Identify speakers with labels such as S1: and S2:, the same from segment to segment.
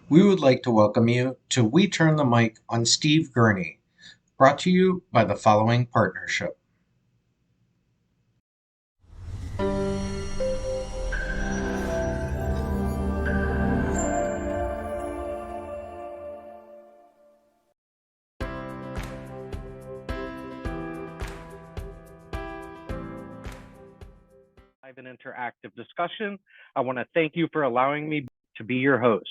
S1: We would like to welcome you to We Turn the Mic on Steve Gurney, brought to you by the following partnership.
S2: Live and interactive discussion. I want to thank you for allowing me to be your host.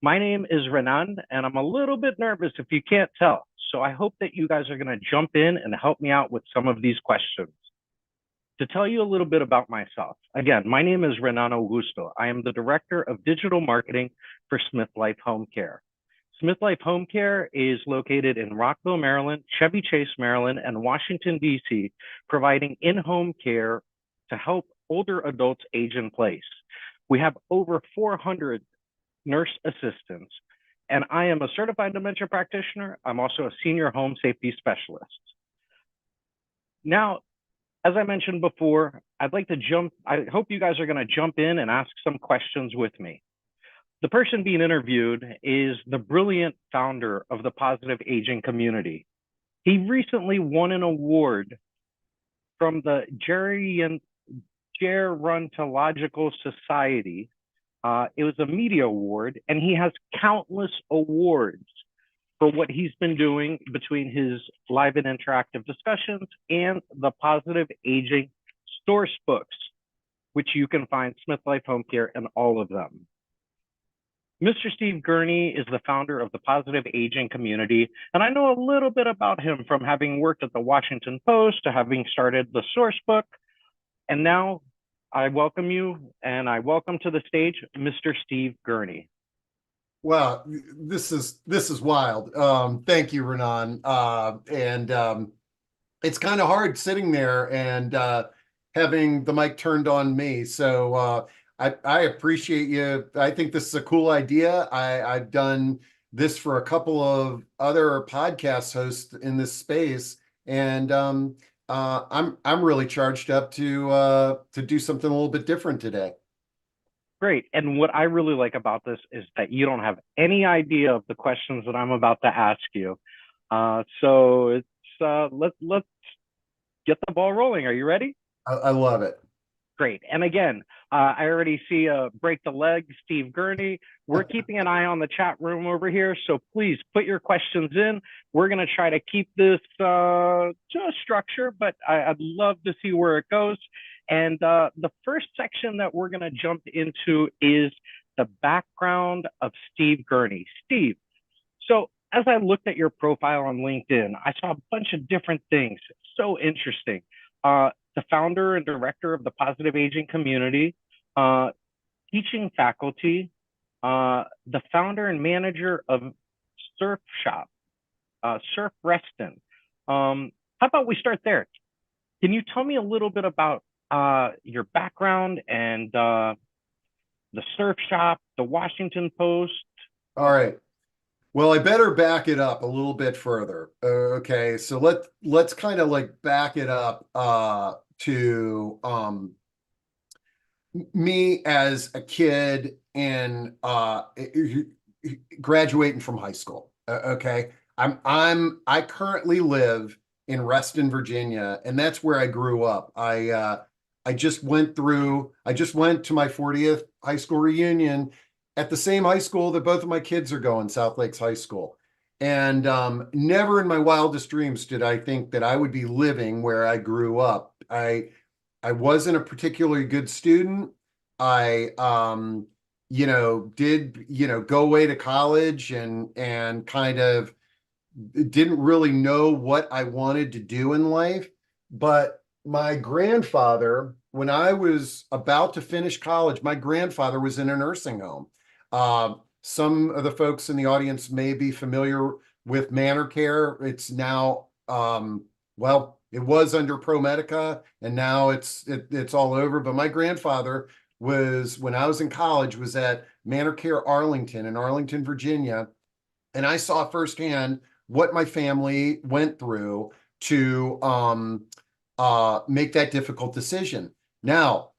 S2: My name is Renan, and I'm a little bit nervous if you can't tell. So I hope that you guys are going to jump in and help me out with some of these questions. To tell you a little bit about myself, again, my name is Renan Augusto. I am the Director of Digital Marketing for SmithLife Homecare. SmithLife Homecare is located in Rockville, Maryland, Chevy Chase, Maryland, and Washington, D.C., providing in-home care to help older adults age in place. We have over 400 nurse assistants, and I am a certified dementia practitioner. I'm also a senior home safety specialist. Now, as I mentioned before, I hope you guys are going to jump in and ask some questions with me. The person being interviewed is the brilliant founder of the Positive Aging community. He recently won an award from the Gerontological Society. It was a media award, and he has countless awards for what he's been doing between his live and interactive discussions and the Positive Aging Sourcebooks, which you can find SmithLife Homecare in all of them. Mr. Steve Gurney is the founder of the Positive Aging community, and I know a little bit about him from having worked at the Washington Post to having started the Sourcebook. And now I welcome you, and I welcome to the stage Mr. Steve Gurney.
S3: Wow, this is wild. Thank you, Renan. It's kind of hard sitting there and having the mic turned on me. So I appreciate you. I think this is a cool idea. I've done this for a couple of other podcast hosts in this space, and I'm really charged up to do something a little bit different today.
S2: Great. And what I really like about this is that you don't have any idea of the questions that I'm about to ask you. So let's get the ball rolling. Are you ready?
S3: I love it.
S2: Great. And again, I already see Break the Leg, Steve Gurney. We're keeping an eye on the chat room over here. So please put your questions in. We're going to try to keep this to a structure, but I'd love to see where it goes. And the first section that we're going to jump into is the background of Steve Gurney. Steve, so as I looked at your profile on LinkedIn, I saw a bunch of different things. So interesting. The founder and director of the Positive Aging community, teaching faculty, the founder and manager of Surf Shop, Surf Reston. How about we start there? Can you tell me a little bit about your background and the Surf Shop, the Washington Post?
S3: All right. Well, I better back it up a little bit further. Okay, so let's kind of like back it up to me as a kid and graduating from high school. Okay, I currently live in Reston, Virginia, and that's where I grew up. I just went to my 40th high school reunion at the same high school that both of my kids are going, South Lakes High School. And never in my wildest dreams did I think that I would be living where I grew up. I wasn't a particularly good student. I did, go away to college and kind of didn't really know what I wanted to do in life. But my grandfather, when I was about to finish college, my grandfather was in a nursing home. Some of the folks in the audience may be familiar with Manor Care. It's now, it was under ProMedica, and now it's all over. But my grandfather when I was in college, was at Manor Care Arlington in Arlington, Virginia, and I saw firsthand what my family went through to make that difficult decision. Now,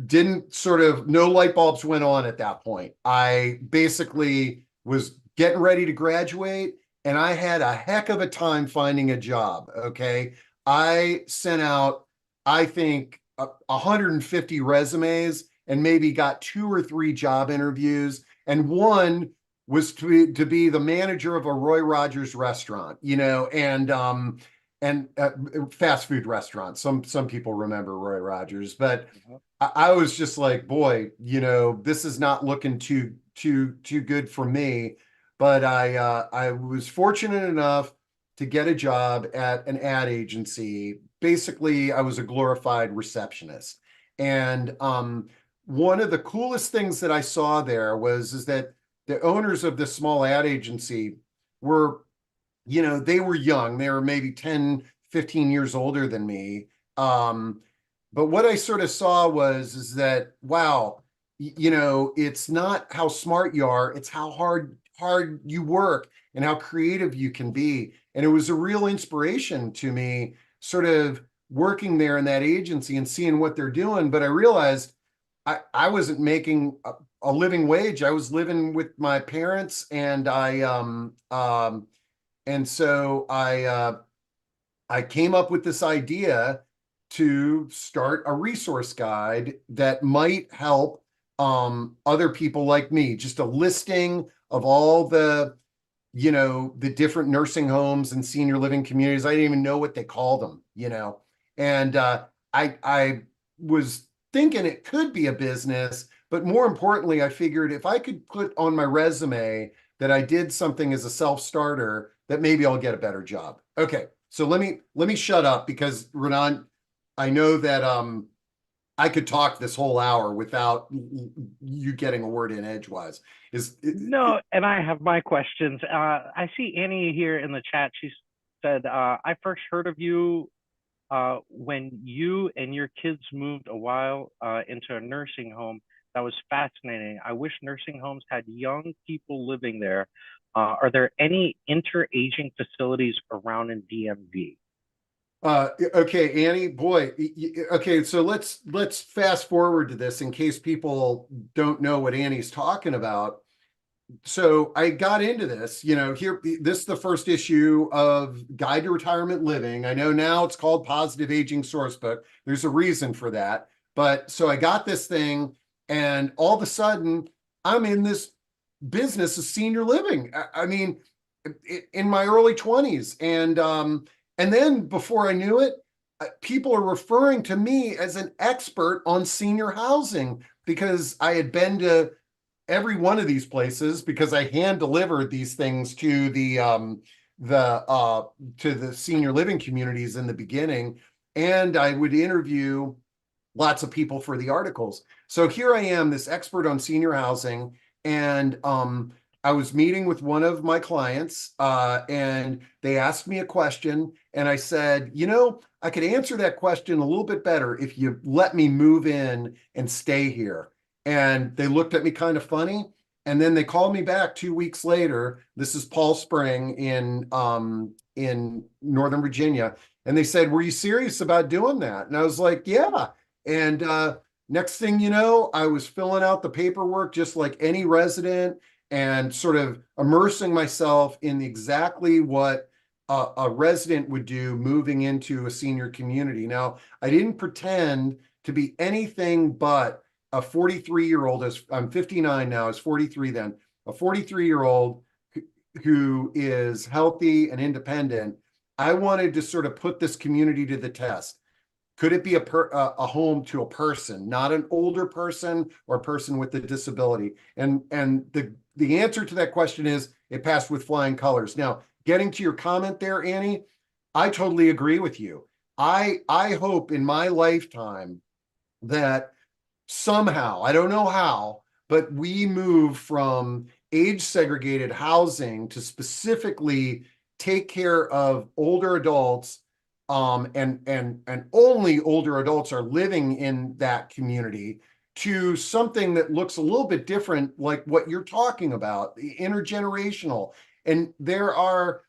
S3: didn't sort of, no light bulbs went on at that point. I basically was getting ready to graduate, and I had a heck of a time finding a job. Okay. I sent out, I think, 150 resumes and maybe got 2 or 3 job interviews. And one was to be the manager of a Roy Rogers restaurant, and fast food restaurant. Some people remember Roy Rogers, but I was just like, boy, this is not looking too good for me. But I was fortunate enough to get a job at an ad agency. Basically, I was a glorified receptionist. And one of the coolest things that I saw there is that the owners of this small ad agency were, they were young. They were maybe 10, 15 years older than me. But what I sort of saw is that, wow, it's not how smart you are, it's how hard you work and how creative you can be. And it was a real inspiration to me, sort of working there in that agency and seeing what they're doing. But I realized I wasn't making a living wage. I was living with my parents, and so I came up with this idea to start a resource guide that might help other people like me. Just a listing of all the different nursing homes and senior living communities. I didn't even know what they call them. And I was thinking it could be a business, but more importantly, I figured if I could put on my resume that I did something as a self-starter, that maybe I'll get a better job. Okay, so let me shut up, because Renan, I know that I could talk this whole hour without you getting a word in edgewise.
S2: No, and I have my questions. I see Annie here in the chat. She said, I first heard of you when you and your kids moved a while into a nursing home. That was fascinating. I wish nursing homes had young people living there. Are there any inter-aging facilities around in DMV?
S3: Okay, Annie, boy. Okay, so let's fast forward to this in case people don't know what Annie's talking about. So I got into this, here, this is the first issue of Guide to Retirement Living. I know now it's called Positive Aging Sourcebook. There's a reason for that. But so I got this thing, and all of a sudden I'm in this business of senior living. I mean, in my early 20s. And then before I knew it, people are referring to me as an expert on senior housing, because I had been to every one of these places, because I hand delivered these things to the senior living communities in the beginning, and I would interview lots of people for the articles. So here I am, this expert on senior housing, and I was meeting with one of my clients, and they asked me a question, and I said, I could answer that question a little bit better if you let me move in and stay here. And they looked at me kind of funny. And then they called me back 2 weeks later. This is Paul Spring in Northern Virginia. And they said, were you serious about doing that? And I was like, yeah. And next thing you know, I was filling out the paperwork just like any resident, and sort of immersing myself in exactly what a resident would do moving into a senior community. Now, I didn't pretend to be anything but a 43-year-old, as I'm 59 now, is 43 then, a 43-year-old who is healthy and independent. I wanted to sort of put this community to the test. Could it be a home to a person, not an older person or a person with a disability? And the answer to that question is it passed with flying colors. Now, getting to your comment there, Annie, I totally agree with you. I hope in my lifetime that somehow, I don't know how, but we move from age segregated housing to specifically take care of older adults, and only older adults are living in that community, to something that looks a little bit different, like what you're talking about, the intergenerational. And there are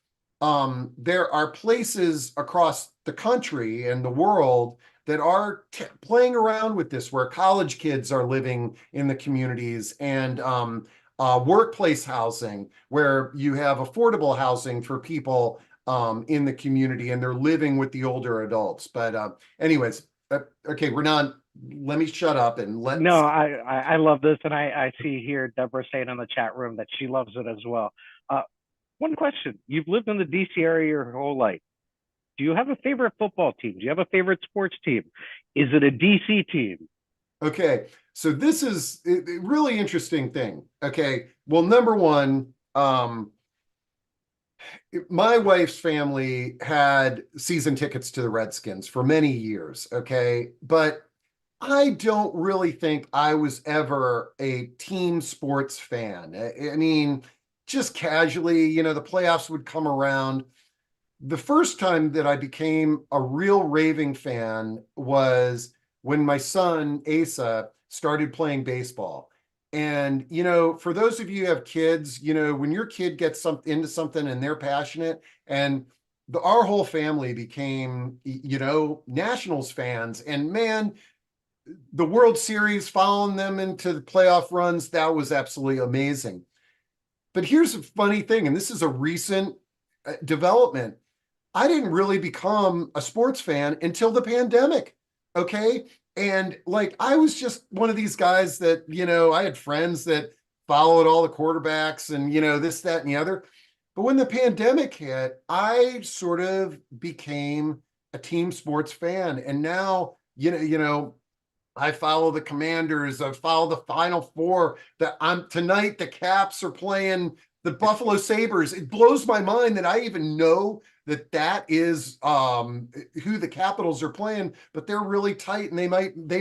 S3: places across the country and the world that are playing around with this, where college kids are living in the communities, and workplace housing, where you have affordable housing for people in the community, and they're living with the older adults. But anyways, okay, Renan, let me shut up and
S2: No,
S3: let's.
S2: I love this, and I see here Deborah saying in the chat room that she loves it as well. Uh, one question: You've lived in the DC area your whole life. Do you have a favorite football team? Do you have a favorite sports team? Is it a DC team?
S3: Okay, so this is a really interesting thing. Okay, well, number one, my wife's family had season tickets to the Redskins for many years. Okay, but I don't really think I was ever a team sports fan. I mean, just casually, the playoffs would come around. The first time that I became a real raving fan was when my son Asa started playing baseball. And for those of you who have kids, when your kid gets into something and they're passionate, and our whole family became, Nationals fans. And man, the World Series, following them into the playoff runs, that was absolutely amazing. But here's a funny thing, and this is a recent development. I didn't really become a sports fan until the pandemic. Okay. And like, I was just one of these guys that, I had friends that followed all the quarterbacks and, this, that, and the other. But when the pandemic hit, I sort of became a team sports fan. And now, I follow the Commanders. I follow the Final Four. Tonight the Caps are playing the Buffalo Sabres. It blows my mind that I even know that is who the Capitals are playing, but they're really tight and they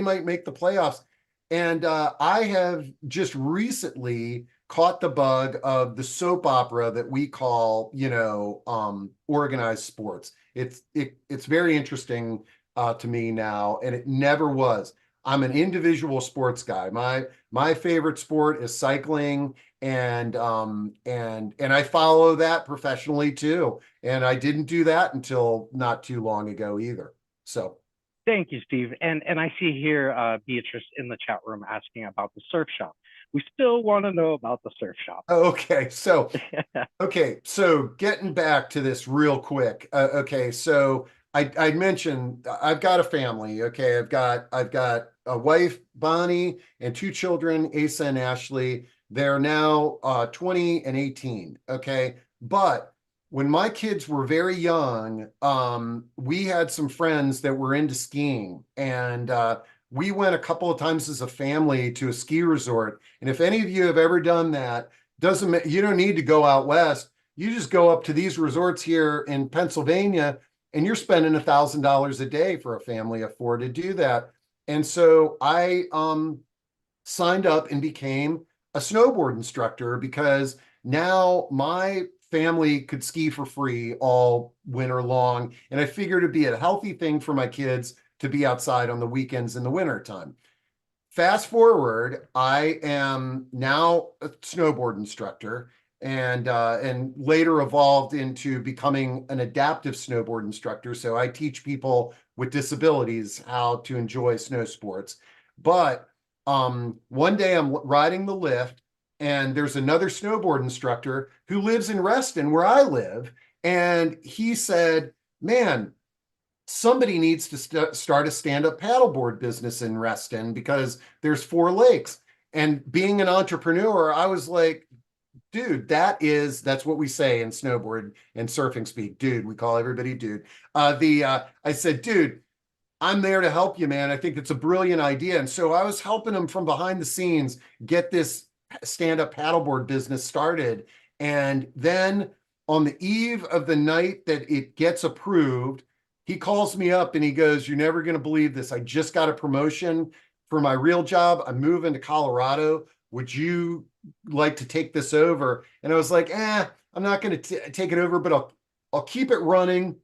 S3: might make the playoffs. And I have just recently caught the bug of the soap opera that we call, organized sports. It's very interesting to me now, and it never was. I'm an individual sports guy. My favorite sport is cycling, and I follow that professionally too. And I didn't do that until not too long ago either. So
S2: Thank you, Steve. And I see here Beatrice in the chat room asking about the surf shop. We still want to know about the surf shop.
S3: okay, so getting back to this real quick. Okay, so I mentioned I've got a family. Okay, I've got a wife, Bonnie, and two children, Asa and Ashley. They're now 20 and 18. Okay, but when my kids were very young, we had some friends that were into skiing, and we went a couple of times as a family to a ski resort. And if any of you have ever done that, you don't need to go out west. You just go up to these resorts here in Pennsylvania, and you're spending $1,000 a day for a family of four to do that. And so I signed up and became a snowboard instructor, because now my family could ski for free all winter long. And I figured it'd be a healthy thing for my kids to be outside on the weekends in the winter time. Fast forward, I am now a snowboard instructor, and later evolved into becoming an adaptive snowboard instructor. So I teach people with disabilities how to enjoy snow sports. But one day I'm riding the lift, and there's another snowboard instructor who lives in Reston, where I live, and he said, "Man, somebody needs to start a stand-up paddleboard business in Reston because there's 4 lakes." And being an entrepreneur, I was like, dude, that's what we say in snowboard and surfing speak. Dude, we call everybody dude. I said, dude, I'm there to help you, man. I think it's a brilliant idea. And so I was helping him from behind the scenes get this stand-up paddleboard business started. And then on the eve of the night that it gets approved, he calls me up and he goes, "You're never going to believe this. I just got a promotion for my real job. I'm moving to Colorado. Would you like to take this over?" And I was like, I'm not going to take it over, but I'll keep it running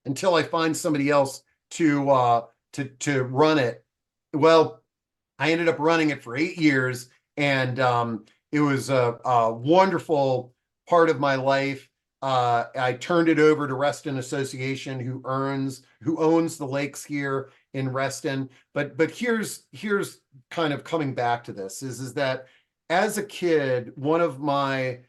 S3: until I find somebody else to run it. Well, I ended up running it for 8 years, and it was a wonderful part of my life. I turned it over to Reston Association, who owns the lakes here, in Reston. But here's kind of coming back to this is that as a kid, one of my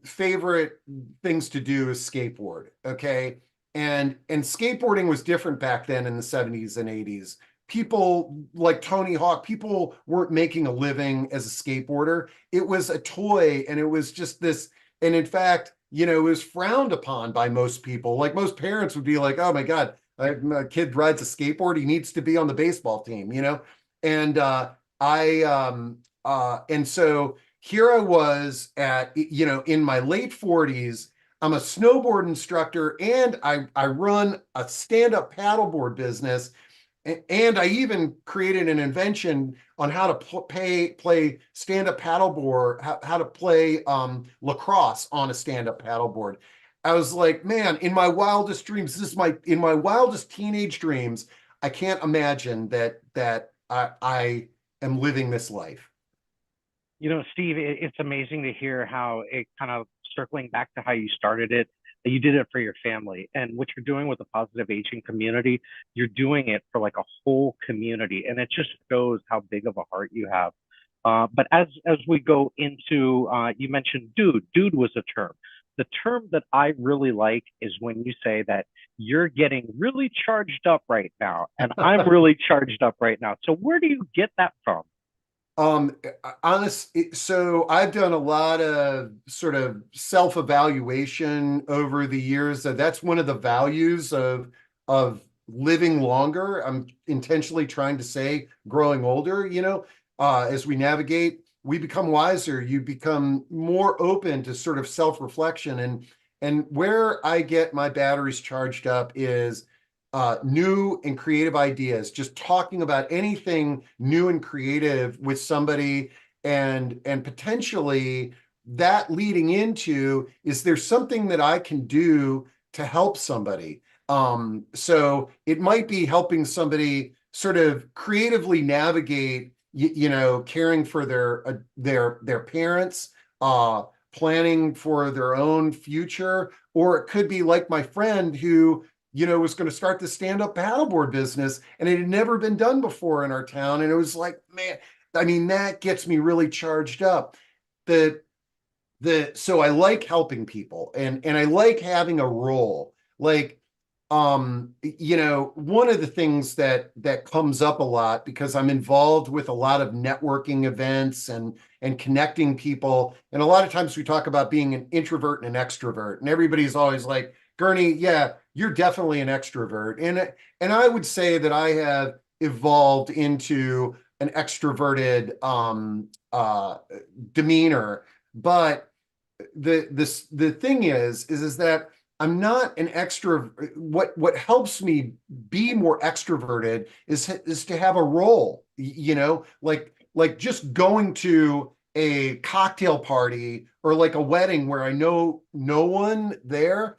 S3: favorite things to do is skateboard. Okay. And skateboarding was different back then in the 70s and 80s. People like Tony Hawk, people weren't making a living as a skateboarder. It was a toy, and it was just this. And in fact, it was frowned upon by most people. Like most parents would be like, oh my God, my kid rides a skateboard. He needs to be on the baseball team. And and so here I was in my late 40s. I'm a snowboard instructor, and I run a stand-up paddleboard business. And I even created an invention on how to play stand-up paddleboard, how to play lacrosse on a stand-up paddleboard. I was like, man, in my wildest dreams, in my wildest teenage dreams, I can't imagine that I am living this life.
S2: Steve, it's amazing to hear how it kind of circling back to how you started it, that you did it for your family. And what you're doing with the positive aging community, you're doing it for like a whole community. And it just shows how big of a heart you have. But as we go into, you mentioned dude. Dude was a term. The term that I really like is when you say that you're getting really charged up right now, and I'm really charged up right now. So where do you get that from?
S3: Um, so I've done a lot of sort of self-evaluation over the years. That's one of the values of living longer. I'm intentionally trying to say growing older, as we navigate, we become wiser. You become more open to sort of self-reflection. And where I get my batteries charged up is new and creative ideas, just talking about anything new and creative with somebody, and potentially that leading into, is there something that I can do to help somebody? So it might be helping somebody sort of creatively navigate, caring for their parents, planning for their own future, or it could be like my friend who was going to start the stand-up paddleboard business, and it had never been done before in our town. And it was like, man, I mean, that gets me really charged up. So I like helping people, and I like having a role. Like, one of the things that comes up a lot, because I'm involved with a lot of networking events and connecting people. And a lot of times we talk about being an introvert and an extrovert, and everybody's always like, Gurney, yeah, you're definitely an extrovert. And I would say that I have evolved into an extroverted demeanor. But the thing is that I'm not an extra. What helps me be more extroverted is to have a role, like just going to a cocktail party or like a wedding where I know no one there.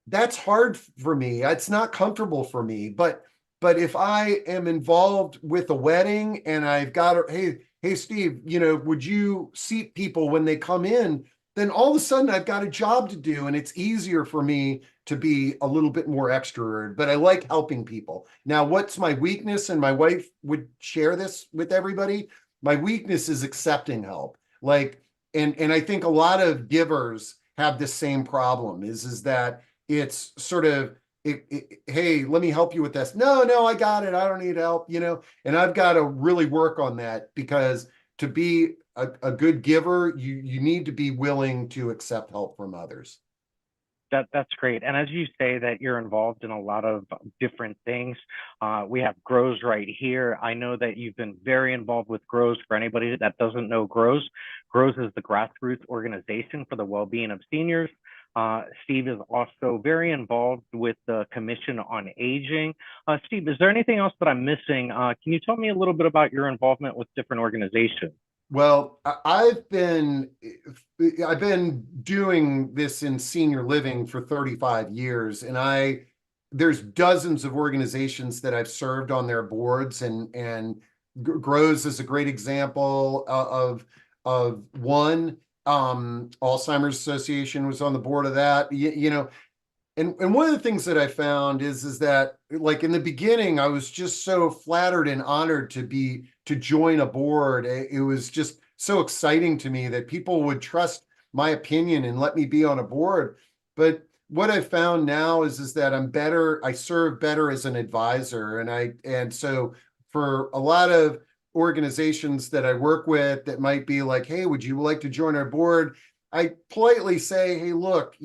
S3: That's hard for me. It's not comfortable for me. But if I am involved with a wedding and I've got hey Steve, would you seat people when they come in? Then all of a sudden I've got a job to do, and it's easier for me to be a little bit more extroverted. But I like helping people. Now, what's my weakness? And my wife would share this with everybody. My weakness is accepting help. Like, and I think a lot of givers have the same problem, is that it's sort of, hey, let me help you with this. No, I got it. I don't need help, and I've got to really work on that, because to be a good giver, you need to be willing to accept help from others.
S2: That's great. And as you say that you're involved in a lot of different things, we have Grows right here. I know that you've been very involved with Grows. For anybody that doesn't know Grows, Grows is the grassroots organization for the well-being of seniors. Steve is also very involved with the Commission on Aging. Steve, is there anything else that I'm missing? Can you tell me a little bit about your involvement with different organizations?
S3: Well, I've been doing this in senior living for 35 years, and there's dozens of organizations that I've served on their boards, and Grows is a great example of one. Alzheimer's Association was on the board of that. and one of the things that I found is that, like, in the beginning, I was just so flattered and honored to join a board. It was just so exciting to me that people would trust my opinion and let me be on a board. But what I found now is that I serve better as an advisor. And so for a lot of organizations that I work with that might be like, hey, would you like to join our board? I politely say, hey, look,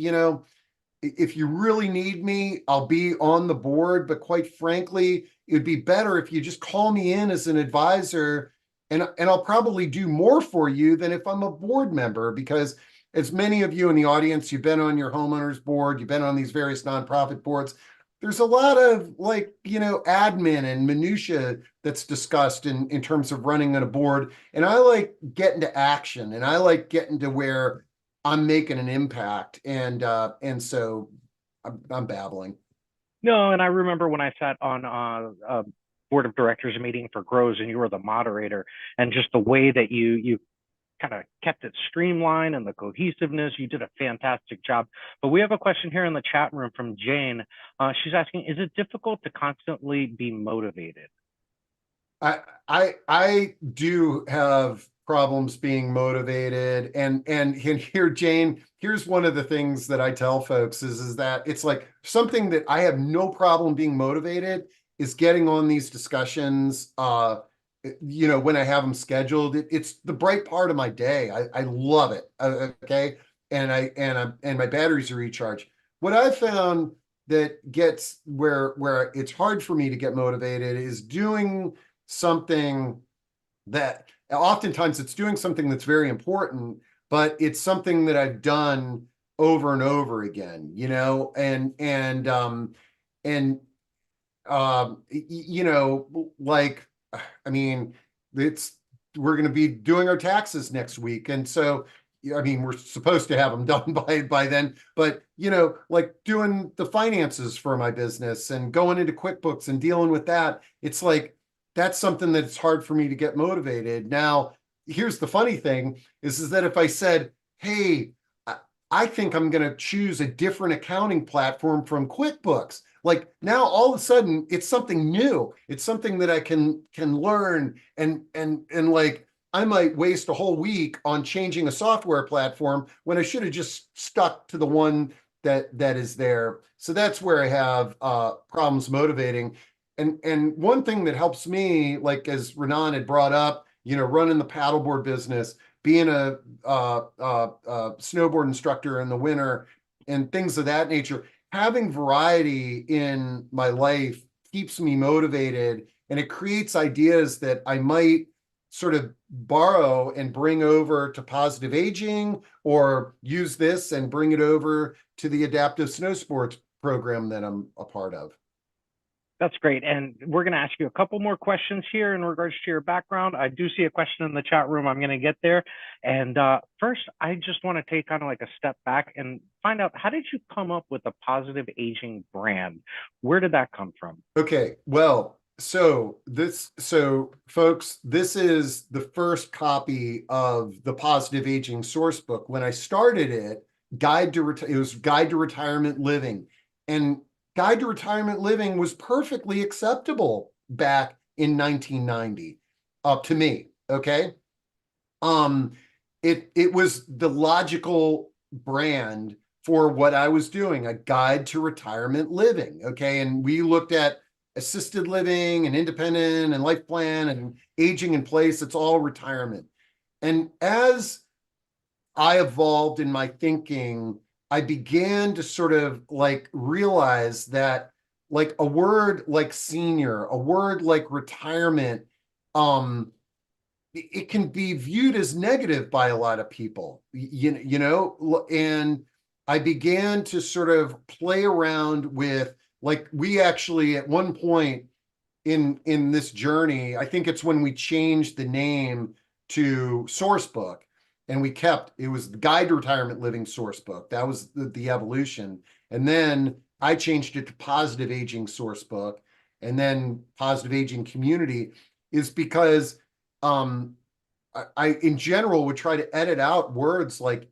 S3: if you really need me, I'll be on the board. But quite frankly, it would be better if you just call me in as an advisor, and I'll probably do more for you than if I'm a board member, because as many of you in the audience, you've been on your homeowners board, you've been on these various nonprofit boards. There's a lot of, like, admin and minutia that's discussed in terms of running on a board. And I like getting to action, and I like getting to where I'm making an impact. And so I'm babbling.
S2: No, and I remember when I sat on a board of directors meeting for Grows, and you were the moderator, and just the way that you kind of kept it streamlined and the cohesiveness, you did a fantastic job. But we have a question here in the chat room from Jane. She's asking, is it difficult to constantly be motivated?
S3: I do have problems being motivated, and here, Jane, here's one of the things that I tell folks is that it's like something that I have no problem being motivated is getting on these discussions. When I have them scheduled, it's the bright part of my day. I love it. Okay, and my batteries are recharged. What I found that gets where it's hard for me to get motivated is doing something that oftentimes it's doing something that's very important, but it's something that I've done over and over again, and like, I mean, it's we're going to be doing our taxes next week, and so I mean, we're supposed to have them done by then, but like doing the finances for my business and going into QuickBooks and dealing with that, it's like that's something that's hard for me to get motivated. Now, here's the funny thing is that if I said, hey, I think I'm going to choose a different accounting platform from QuickBooks, like now all of a sudden it's something new. It's something that I can learn, and like I might waste a whole week on changing a software platform when I should have just stuck to the one that is there. So that's where I have problems motivating. And one thing that helps me, like as Renan had brought up, running the paddleboard business, being a snowboard instructor in the winter, and things of that nature, having variety in my life keeps me motivated, and it creates ideas that I might sort of borrow and bring over to positive aging, or use this and bring it over to the adaptive snow sports program that I'm a part of.
S2: That's great. And we're going to ask you a couple more questions here in regards to your background. I do see a question in the chat room. I'm going to get there. And first, I just want to take kind of like a step back and find out, how did you come up with the Positive Aging brand? Where did that come from?
S3: Okay, well, so folks, this is the first copy of the Positive Aging Sourcebook. When I started it, it was Guide to Retirement Living. And Guide to Retirement Living was perfectly acceptable back in 1990, to me. Okay. It was the logical brand for what I was doing, a guide to retirement living. Okay. And we looked at assisted living and independent and life plan and aging in place. It's all retirement. And as I evolved in my thinking, I began to sort of like realize that, like, a word like senior, a word like retirement, it can be viewed as negative by a lot of people, and I began to sort of play around with, like, we actually at one point in this journey, I think it's when we changed the name to Sourcebook, and it was the Guide to Retirement Living Sourcebook. That was the evolution. And then I changed it to Positive Aging Sourcebook, and then Positive Aging Community, is because I in general would try to edit out words like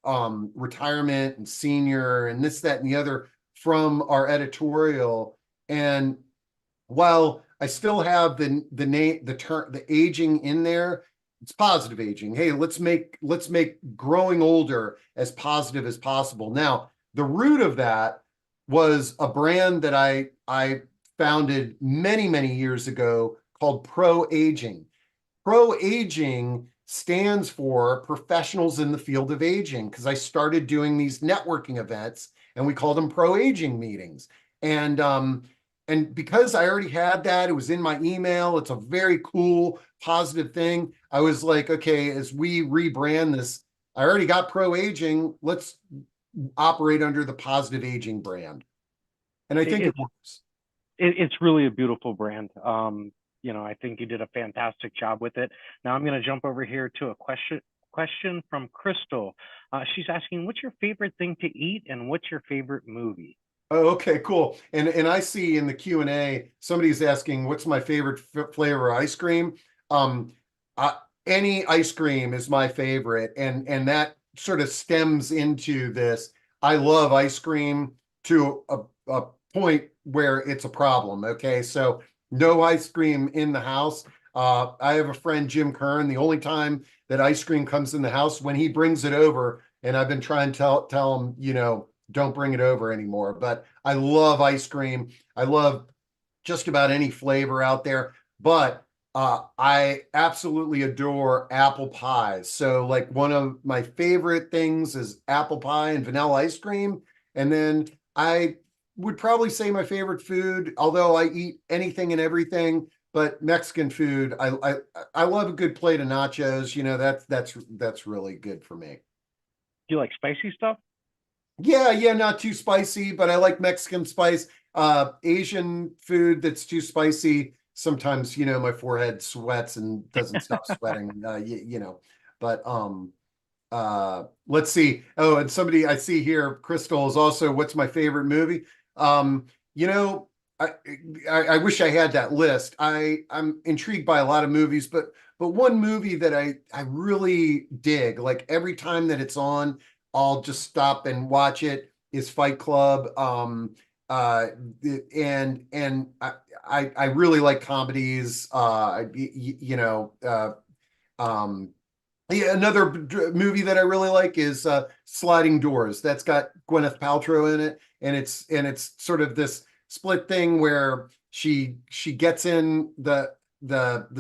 S3: retirement and senior and this, that, and the other from our editorial. And while I still have the aging in there, it's positive aging. Hey, let's make growing older as positive as possible. Now, the root of that was a brand that I founded many years ago called Pro Aging. Pro Aging stands for professionals in the field of aging, because I started doing these networking events and we called them Pro Aging meetings. And because I already had that, it was in my email. It's a very cool, positive thing. I was like, okay, as we rebrand this, I already got Pro Aging. Let's operate under the Positive Aging brand. And I think it
S2: It's
S3: works.
S2: it's really a beautiful brand. I think you did a fantastic job with it. Now I'm going to jump over here to a question from Crystal. She's asking, what's your favorite thing to eat and what's your favorite movie?
S3: Oh, okay, cool. And I see in the Q&A, somebody's asking, what's my favorite flavor of ice cream? Um, I, any ice cream is my favorite, and that sort of stems into this. I love ice cream to a point where it's a problem. Okay, so no ice cream in the house. I have a friend, Jim Kern. The only time that ice cream comes in the house, when he brings it over, and I've been trying to tell him, don't bring it over anymore. But I love ice cream. I love just about any flavor out there. But I absolutely adore apple pies. So, like, one of my favorite things is apple pie and vanilla ice cream. And then I would probably say my favorite food, although I eat anything and everything, but Mexican food. I love a good plate of nachos. That's really good for me.
S2: Do you like spicy stuff?
S3: Yeah, not too spicy, but I like Mexican spice. Asian food that's too spicy, sometimes, my forehead sweats and doesn't stop sweating. But let's see. Oh, and somebody I see here, Crystal, is also, what's my favorite movie? Um, you know, I, I wish I had that list. I'm intrigued by a lot of movies, but one movie that I really dig, like every time that it's on, I'll just stop and watch it, is Fight Club. Uh, and I really like comedies. Um, yeah, another movie that I really like is Sliding Doors. That's got Gwyneth Paltrow in it, and it's sort of this split thing where she gets in the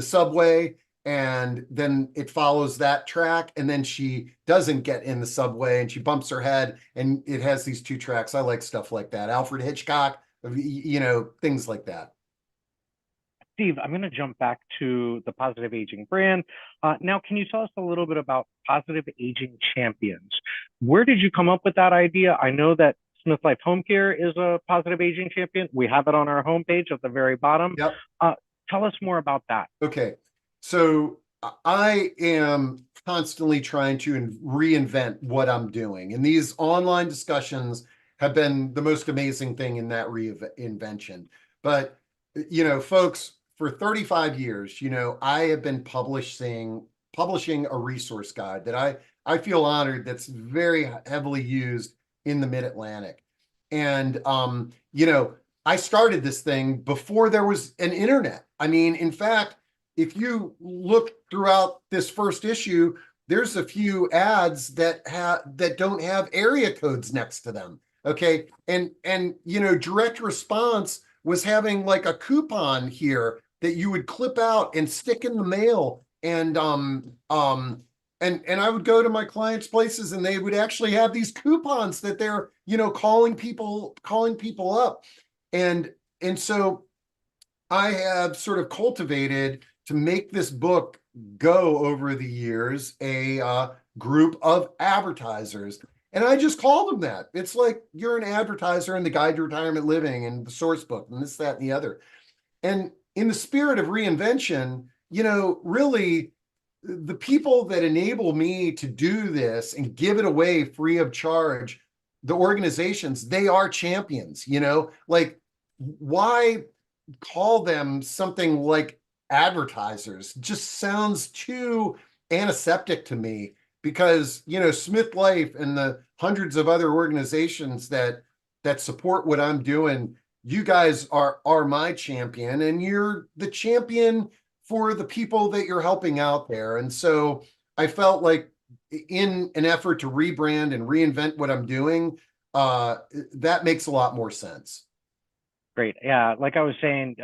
S3: subway, and then it follows that track, and then she doesn't get in the subway and she bumps her head, and it has these two tracks. I like stuff like that. Alfred Hitchcock, things like that.
S2: Steve, I'm going to jump back to the Positive Aging brand. Now, can you tell us a little bit about Positive Aging Champions? Where did you come up with that idea? I know that SmithLife Homecare is a Positive Aging Champion. We have it on our homepage at the very bottom.
S3: Yep.
S2: Tell us more about that.
S3: Okay. So I am constantly trying to reinvent what I'm doing. And these online discussions have been the most amazing thing in that reinvention. But, folks, for 35 years, I have been publishing a resource guide that I feel honored, that's very heavily used in the Mid-Atlantic. And, I started this thing before there was an internet. I mean, in fact, if you look throughout this first issue, there's a few ads that don't have area codes next to them. Okay. And direct response was having like a coupon here that you would clip out and stick in the mail. And I would go to my clients' places, and they would actually have these coupons that they're, calling people up. And so I have sort of cultivated, to make this book go over the years, a group of advertisers. And I just call them that. It's like, you're an advertiser in the Guide to Retirement Living and the source book and this, that, and the other. And in the spirit of reinvention, really, the people that enable me to do this and give it away free of charge, the organizations, they are champions. Like, why call them something like advertisers? Just sounds too antiseptic to me, because SmithLife and the hundreds of other organizations that that support what I'm doing, you guys are my champion, and you're the champion for the people that you're helping out there. And so I felt like, in an effort to rebrand and reinvent what I'm doing, that makes a lot more sense.
S2: Great. Yeah, like I was saying,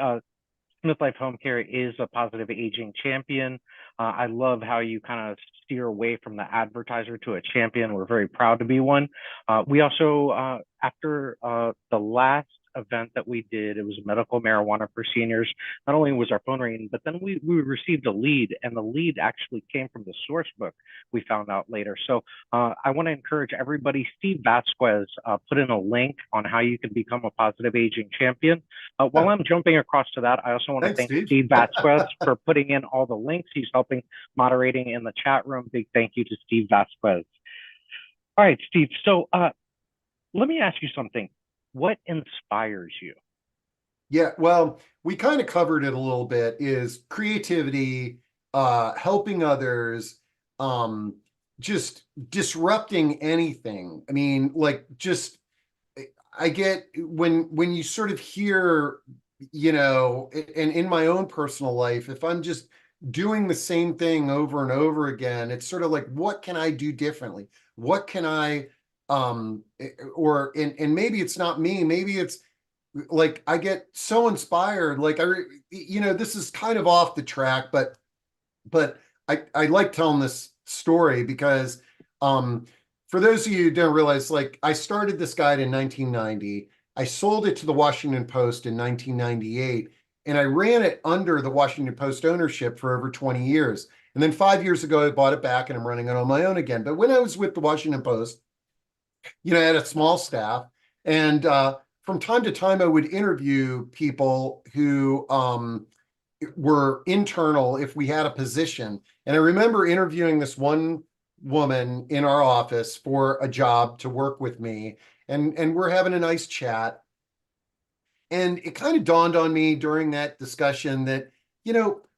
S2: SmithLife Homecare is a positive aging champion. I love how you kind of steer away from the advertiser to a champion. We're very proud to be one. We also, after the last event that we did, it was medical marijuana for seniors. Not only was our phone ringing, but then we received a lead, and the lead actually came from the source book, we found out later. So I want to encourage everybody. Steve Vasquez put in a link on how you can become a positive aging champion. While I'm jumping across to that, I also want to
S3: Thanks,
S2: thank
S3: Steve.
S2: Steve Vasquez for putting in all the links. He's helping moderating in the chat room. Big thank you to Steve Vasquez. All right, Steve. So let me ask you something. What inspires you?
S3: Yeah, well, we kind of covered it a little bit, is creativity, helping others, just disrupting anything. I mean, like, just, I get when you sort of hear, and in my own personal life, if I'm just doing the same thing over and over again, it's sort of like, what can I do differently? What can I, and maybe it's not me, maybe it's like, I get so inspired. Like, this is kind of off the track, but I like telling this story because, for those of you who don't realize, like, I started this guide in 1990. I sold it to the Washington Post in 1998, and I ran it under the Washington Post ownership for over 20 years. And then 5 years ago, I bought it back, and I'm running it on my own again. But when I was with the Washington Post, I had a small staff, and from time to time, I would interview people who were internal if we had a position. And I remember interviewing this one woman in our office for a job to work with me, and we're having a nice chat. And it kind of dawned on me during that discussion that,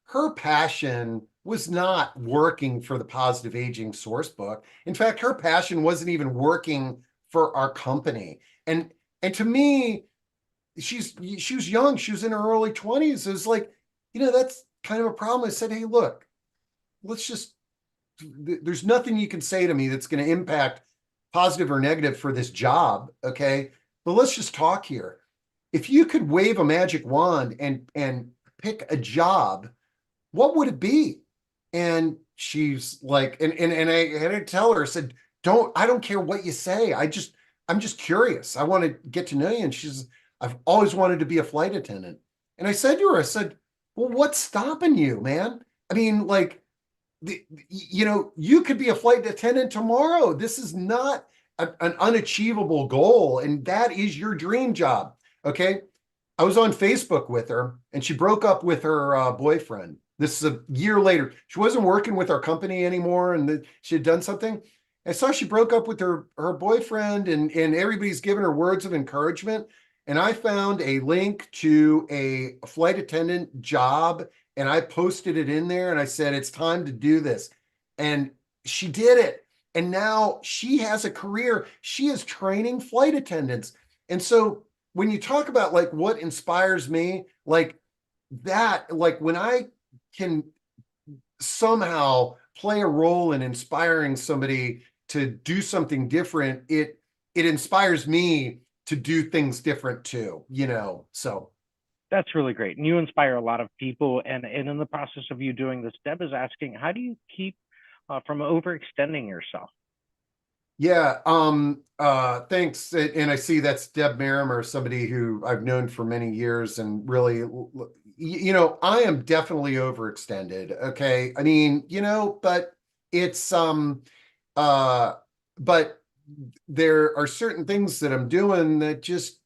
S3: her passion was not working for the Positive Aging Sourcebook. In fact, her passion wasn't even working for our company. And to me, she was young. She was in her early 20s. It was like, that's kind of a problem. I said, hey, look, there's nothing you can say to me that's going to impact positive or negative for this job. Okay. But let's just talk here. If you could wave a magic wand and pick a job, what would it be? And she's like, and I had to tell her, I said, I don't care what you say. I'm just curious. I want to get to know you. And I've always wanted to be a flight attendant. And I said to her, I said, well, what's stopping you, man? I mean, like, you could be a flight attendant tomorrow. This is not an unachievable goal. And that is your dream job. Okay. I was on Facebook with her, and she broke up with her boyfriend. This is a year later. She wasn't working with our company anymore, and she had done something. I saw she broke up with her boyfriend, and everybody's giving her words of encouragement. And I found a link to a flight attendant job, and I posted it in there, and I said, it's time to do this. And she did it. And now she has a career. She is training flight attendants. And so when you talk about, like, what inspires me, like that, like, when I can somehow play a role in inspiring somebody to do something different, it inspires me to do things different too, so.
S2: That's really great. And you inspire a lot of people. And in the process of you doing this, Deb is asking, how do you keep from overextending yourself?
S3: Yeah, thanks. And I see that's Deb Merrimer, somebody who I've known for many years, and really, I am definitely overextended. Okay. I mean, but it's, but there are certain things that I'm doing that just,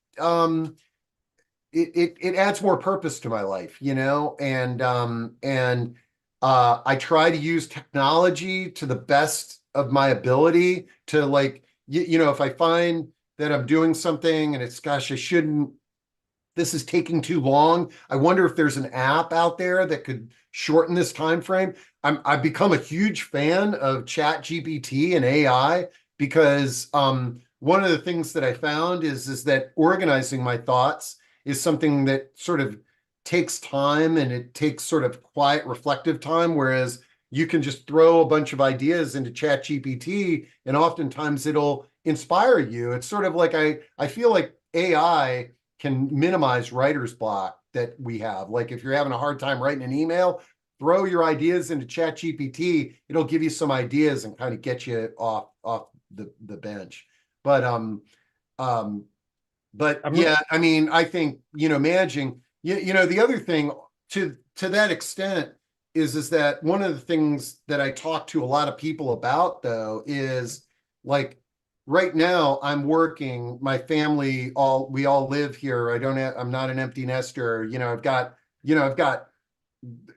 S3: it adds more purpose to my life, and I try to use technology to the best of my ability to, like, if I find that I'm doing something and it's, gosh, I shouldn't, this is taking too long, I wonder if there's an app out there that could shorten this time frame. I've become a huge fan of Chat GPT and AI because one of the things that I found is that organizing my thoughts is something that sort of takes time, and it takes sort of quiet, reflective time, whereas you can just throw a bunch of ideas into Chat GPT and oftentimes it'll inspire you. It's sort of like I feel like AI can minimize writer's block that we have. Like if you're having a hard time writing an email, throw your ideas into Chat GPT. It'll give you some ideas and kind of get you off the bench. But um but
S2: I'm
S3: yeah, I mean, I think, managing, the other thing to that extent is that one of the things that I talk to a lot of people about, though, is like right now I'm working, my family, we all live here. I'm not an empty nester. I've got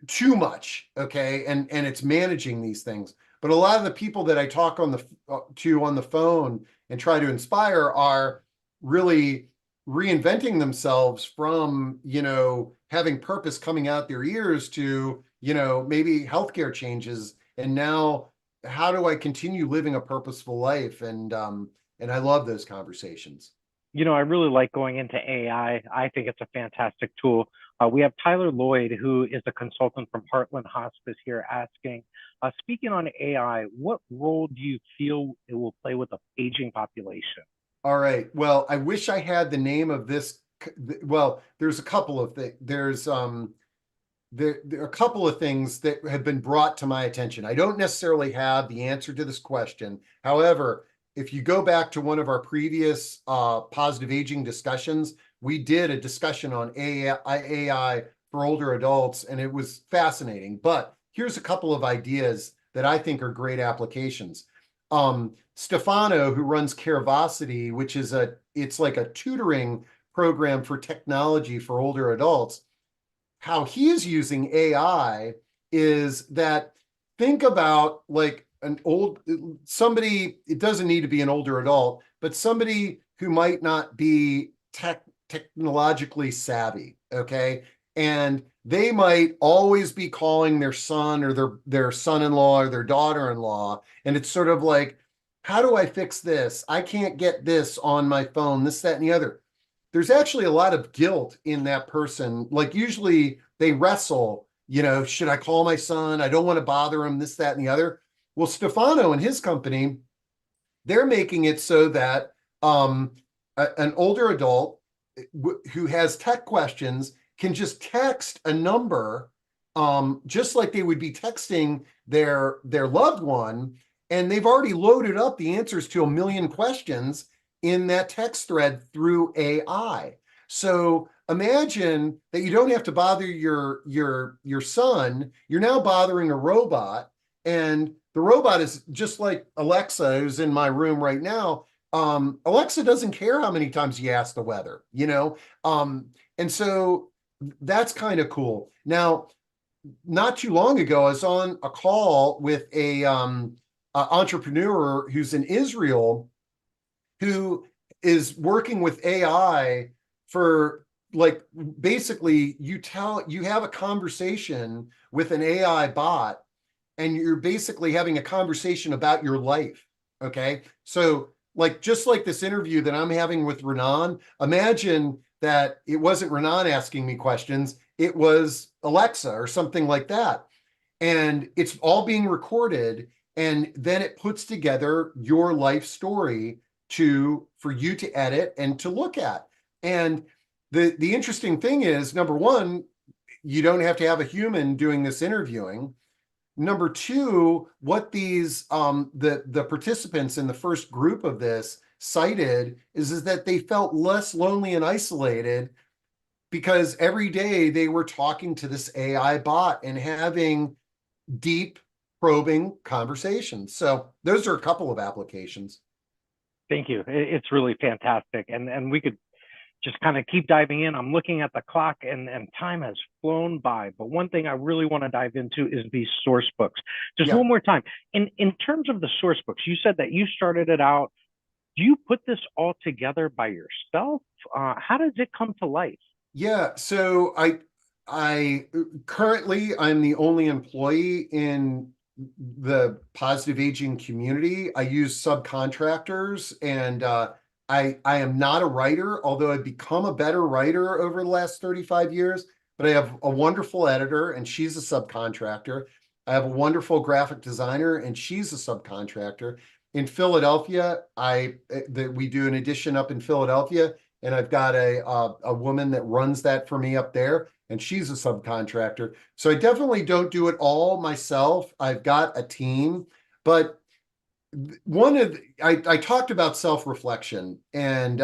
S3: too much, okay, and it's managing these things. But a lot of the people that I talk on the phone and try to inspire are really reinventing themselves from having purpose coming out their ears to maybe healthcare changes, and now how do I continue living a purposeful life? And I love those conversations.
S2: I really like going into AI. I think it's a fantastic tool. We have Tyler Lloyd, who is a consultant from Heartland Hospice here, asking, speaking on AI, what role do you feel it will play with the aging population?
S3: All right. Well, I wish I had the name of this. Well, there's a couple of things. There are a couple of things that have been brought to my attention. I don't necessarily have the answer to this question. However, if you go back to one of our previous positive aging discussions, we did a discussion on AI for older adults, and it was fascinating. But here's a couple of ideas that I think are great applications. Stefano, who runs Caravosity, which is it's like a tutoring program for technology for older adults. How he's using AI is that, think about like somebody, it doesn't need to be an older adult, but somebody who might not be technologically savvy, okay? And they might always be calling their son or their son-in-law or their daughter-in-law, and it's sort of like, how do I fix this? I can't get this on my phone, this, that, and the other. There's actually a lot of guilt in that person. Like usually they wrestle, should I call my son? I don't want to bother him, this, that, and the other. Well, Stefano and his company, they're making it so that an older adult who has tech questions can just text a number, just like they would be texting their loved one, and they've already loaded up the answers to a million questions in that text thread through AI. So imagine that you don't have to bother your son. You're now bothering a robot, and the robot is just like Alexa, who's in my room right now. Alexa doesn't care how many times you ask the weather, and so that's kind of cool. Now, not too long ago, I was on a call with a entrepreneur who's in Israel, who is working with AI for, like, basically you have a conversation with an AI bot, and you're basically having a conversation about your life. Okay. So like, just like this interview that I'm having with Renan, imagine that it wasn't Renan asking me questions, it was Alexa or something like that. And it's all being recorded. And then it puts together your life story for you to edit and to look at. And the interesting thing is, number one, you don't have to have a human doing this interviewing. Number two, what these the participants in the first group of this cited is that they felt less lonely and isolated because every day they were talking to this AI bot and having deep, probing conversations. So those are a couple of applications.
S2: Thank you. It's really fantastic. And we could just kind of keep diving in. I'm looking at the clock, and time has flown by. But one thing I really want to dive into is these source books. Just
S3: Yeah.
S2: one more time. In terms of the source books, you said that you started it out. Do you put this all together by yourself? How does it come to life?
S3: Yeah. So I currently I'm the only employee in the positive aging community. I use subcontractors, and I am not a writer, although I've become a better writer over the last 35 years. But I have a wonderful editor, and she's a subcontractor. I have a wonderful graphic designer, and she's a subcontractor. In Philadelphia, we do an edition up in Philadelphia, and I've got a woman that runs that for me up there, and she's a subcontractor. So I definitely don't do it all myself. I've got a team, but I talked about self-reflection, and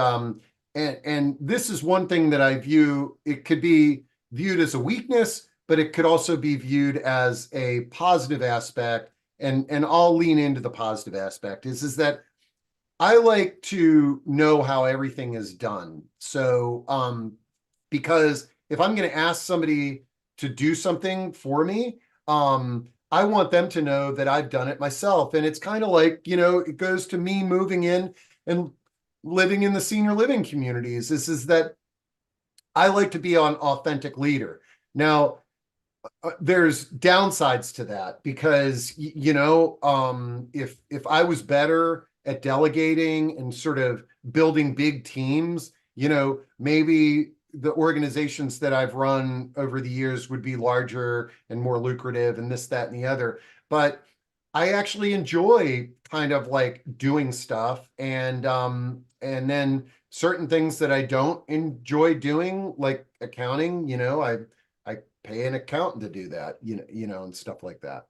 S3: this is one thing that I view. It could be viewed as a weakness, but it could also be viewed as a positive aspect. And I'll lean into the positive aspect is that I like to know how everything is done. So, because if I'm going to ask somebody to do something for me, I want them to know that I've done it myself. And it's kind of like, it goes to me moving in and living in the senior living communities. This is that I like to be an authentic leader. Now, there's downsides to that because, if I was better at delegating and sort of building big teams, maybe the organizations that I've run over the years would be larger and more lucrative and this, that, and the other. But I actually enjoy kind of like doing stuff, and then certain things that I don't enjoy doing, like accounting, I pay an accountant to do that, and stuff like that.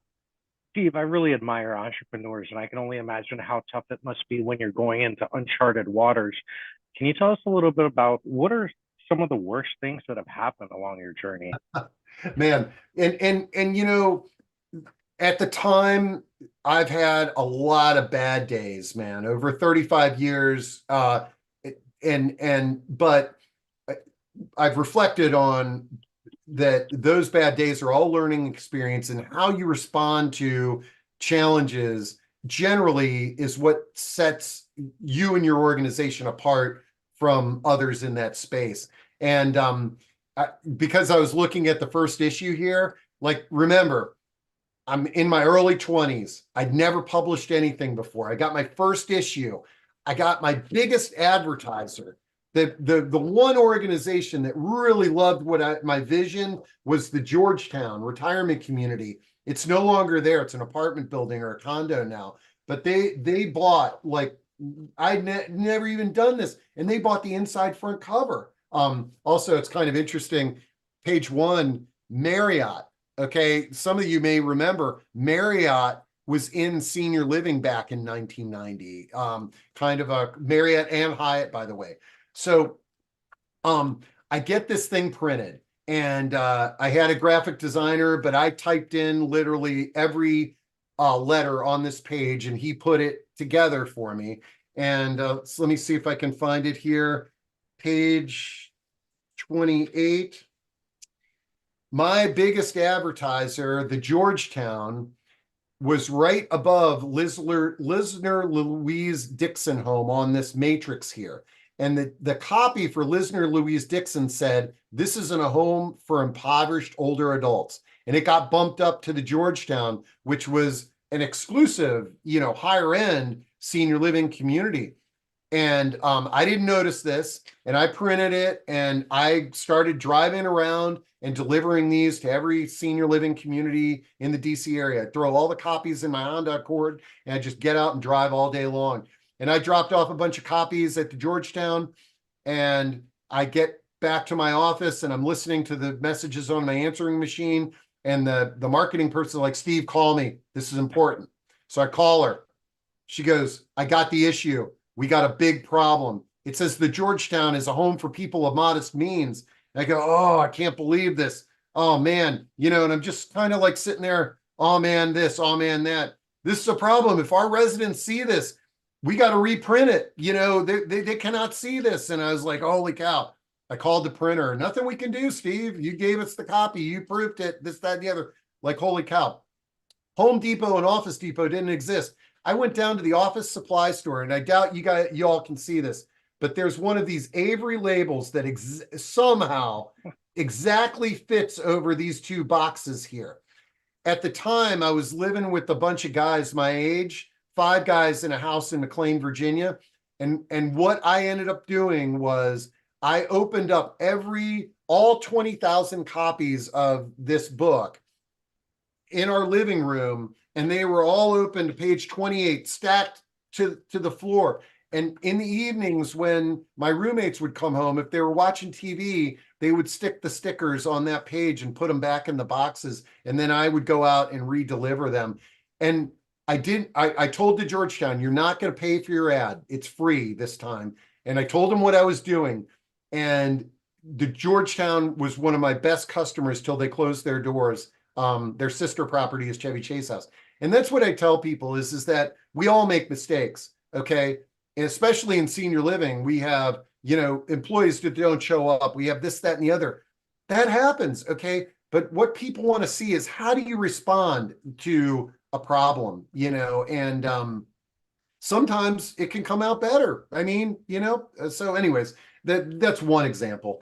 S2: Steve, I really admire entrepreneurs, and I can only imagine how tough it must be when you're going into uncharted waters. Can you tell us a little bit about what are some of the worst things that have happened along your journey?
S3: Man, and at the time, I've had a lot of bad days, man, over 35 years. But I've reflected on that those bad days are all learning experience, and how you respond to challenges generally is what sets you and your organization apart from others in that space. And because I was looking at the first issue here, like, remember, I'm in my early 20s. I'd never published anything before. I got my first issue. I got my biggest advertiser. The one organization that really loved my vision was the Georgetown retirement community. It's no longer there. It's an apartment building or a condo now. But they bought, like, I'd never even done this, and they bought the inside front cover. Also, it's kind of interesting. Page 1, Marriott. Okay, some of you may remember Marriott was in senior living back in 1990. Kind of a Marriott and Hyatt, by the way. So I get this thing printed, and I had a graphic designer, but I typed in literally every letter on this page, and he put it together for me. And so let me see if I can find it here. Page 28. My biggest advertiser, the Georgetown, was right above Lisner Louise Dixon home on this matrix here. And the copy for Lisner Louise Dixon said, "This isn't a home for impoverished older adults." And it got bumped up to the Georgetown, which was an exclusive, higher end senior living community. And I didn't notice this, and I printed it, and I started driving around and delivering these to every senior living community in the DC area. I throw all the copies in my Honda Accord, and I just get out and drive all day long. And I dropped off a bunch of copies at the Georgetown, and I get back to my office, and I'm listening to the messages on my answering machine, and the marketing person like, "Steve, call me. This is important." So I call her. She goes, "I got the issue. We got a big problem. It says the Georgetown is a home for people of modest means." And I go, "Oh, I can't believe this. Oh, man." And I'm just kind of like sitting there, "Oh, man, this, oh, man, that. This is a problem. If our residents see this, we got to reprint it. They cannot see this." And I was like, holy cow. I called the printer. "Nothing we can do, Steve. You gave us the copy. You proofed it, this, that, and the other." Like, holy cow. Home Depot and Office Depot didn't exist. I went down to the office supply store, and I doubt you all can see this, but there's one of these Avery labels that somehow exactly fits over these two boxes here. at the time I was living with a bunch of guys my age, 5 guys in a house in McLean, Virginia. And what I ended up doing was I opened up all 20,000 copies of this book in our living room, and they were all open to page 28, stacked to the floor. And in the evenings, when my roommates would come home, if they were watching TV, they would stick the stickers on that page and put them back in the boxes. And then I would go out and re-deliver them. And I told the Georgetown, you're not going to pay for your ad. It's free this time. And I told them what I was doing. And the Georgetown was one of my best customers till they closed their doors. Their sister property is Chevy Chase House. And that's what I tell people is that we all make mistakes. Okay. And especially in senior living, we have, employees that don't show up. We have this, that, and the other. That happens. Okay. But what people want to see is, how do you respond to a problem, and sometimes it can come out better. I mean, so anyways, that's one example.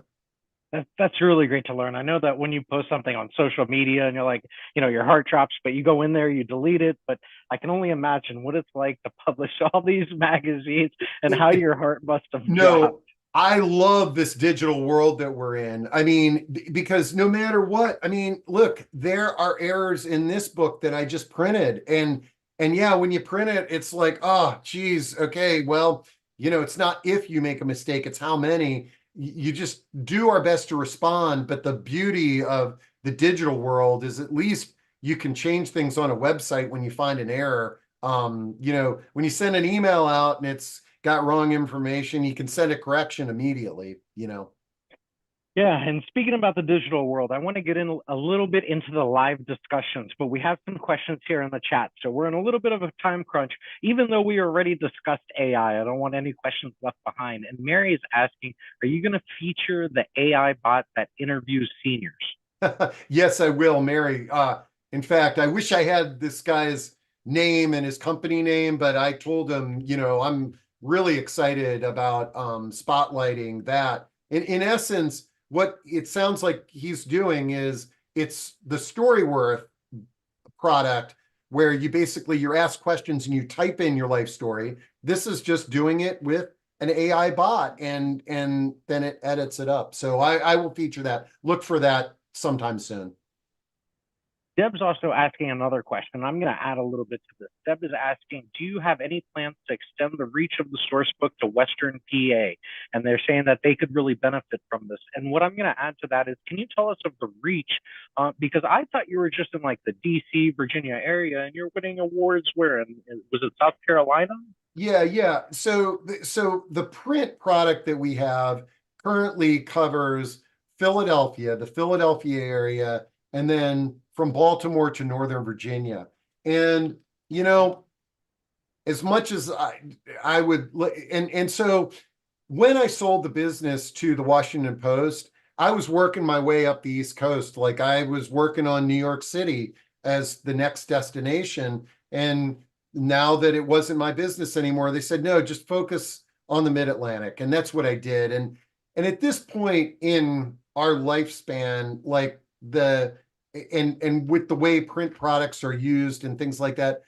S2: That's really great to learn. I know that when you post something on social media and you're like, your heart drops, but you go in there, you delete it. But I can only imagine what it's like to publish all these magazines and how your heart must have dropped.
S3: No, I love this digital world that we're in. I mean, because no matter what, I mean, look, there are errors in this book that I just printed. And yeah, when you print it, it's like, oh, geez, okay, well, it's not if you make a mistake, it's how many. You just do our best to respond. But the beauty of the digital world is at least you can change things on a website when you find an error. When you send an email out and it's got wrong information, you can send a correction immediately.
S2: Yeah, and speaking about the digital world, I want to get in a little bit into the live discussions, but we have some questions here in the chat. So we're in a little bit of a time crunch, even though we already discussed AI. I don't want any questions left behind. And Mary is asking, are you going to feature the AI bot that interviews seniors?
S3: Yes, I will, Mary. In fact, I wish I had this guy's name and his company name, but I told him, I'm really excited about spotlighting that. In essence, what it sounds like he's doing is it's the Storyworth product, where you're asked questions and you type in your life story. This is just doing it with an AI bot, and then it edits it up. So I will feature that. Look for that sometime soon.
S2: Deb's also asking another question. I'm going to add a little bit to this. Deb is asking, do you have any plans to extend the reach of the source book to Western PA? And they're saying that they could really benefit from this. And what I'm going to add to that is, can you tell us of the reach? Because I thought you were just in like the DC, Virginia area, and you're winning awards where? Was it South Carolina?
S3: Yeah. So the print product that we have currently covers Philadelphia, the Philadelphia area, and then from Baltimore to Northern Virginia. And, as much as I would, and so when I sold the business to the Washington Post, I was working my way up the East Coast. Like, I was working on New York City as the next destination. And now that it wasn't my business anymore, they said, no, just focus on the Mid-Atlantic. And that's what I did. And at this point in our lifespan, like and with the way print products are used and things like that,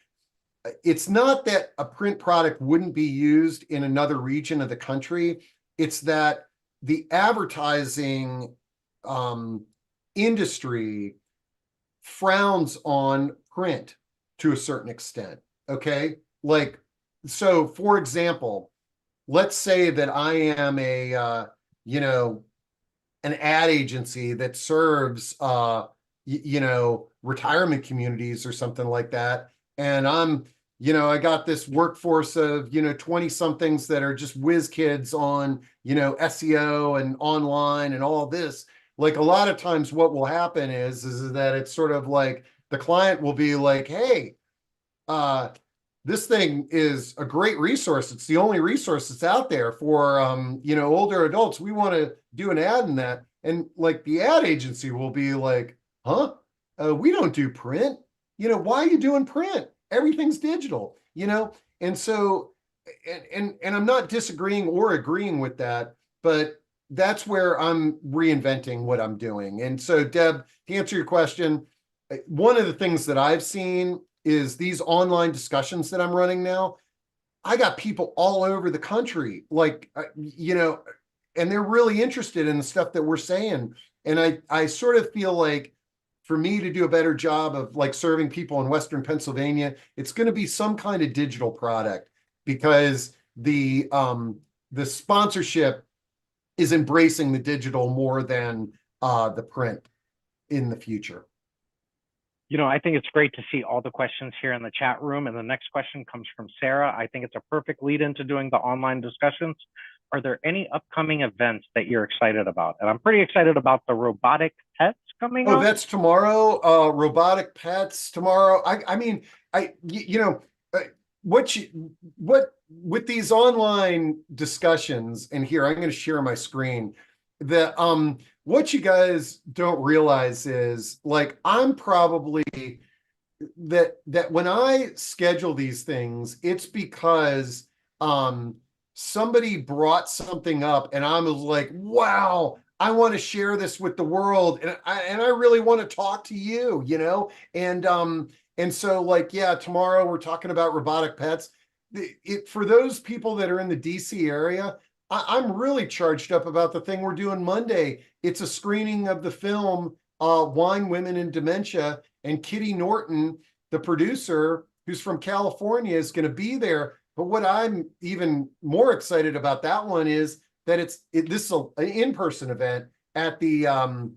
S3: it's not that a print product wouldn't be used in another region of the country. It's that the advertising industry frowns on print to a certain extent. Okay. Like, so for example, let's say that I am an ad agency that serves, retirement communities or something like that. And I got this workforce of, 20 somethings that are just whiz kids on, SEO and online and all this. Like, a lot of times what will happen is that it's sort of like the client will be like, hey, this thing is a great resource. It's the only resource that's out there for, older adults. We want to do an ad in that. And like, the ad agency will be like, huh? We don't do print. Why are you doing print? Everything's digital, And so, and I'm not disagreeing or agreeing with that, but that's where I'm reinventing what I'm doing. And so, Deb, to answer your question, one of the things that I've seen is these online discussions that I'm running now. I got people all over the country, like, and they're really interested in the stuff that we're saying. And I sort of feel like for me to do a better job of like serving people in Western Pennsylvania, it's going to be some kind of digital product because the sponsorship is embracing the digital more than the print in the future.
S2: I think it's great to see all the questions here in the chat room. And the next question comes from Sarah. I think it's a perfect lead into doing the online discussions. Are there any upcoming events that you're excited about? And I'm pretty excited about the robotic pets coming
S3: Oh,
S2: up.
S3: that's tomorrow. Robotic pets tomorrow. I mean, what with these online discussions, and here I'm going to share my screen. That what you guys don't realize is like I'm probably that when I schedule these things, it's because somebody brought something up and I was like, wow, I want to share this with the world, and I really want to talk to you, and so like, yeah, tomorrow we're talking about robotic pets. For those people that are in the DC area, I'm really charged up about the thing we're doing Monday. It's a screening of the film Wine, Women, and Dementia, and Kitty Norton, the producer, who's from California, is going to be there. But what I'm even more excited about that one is that this is an in-person event at the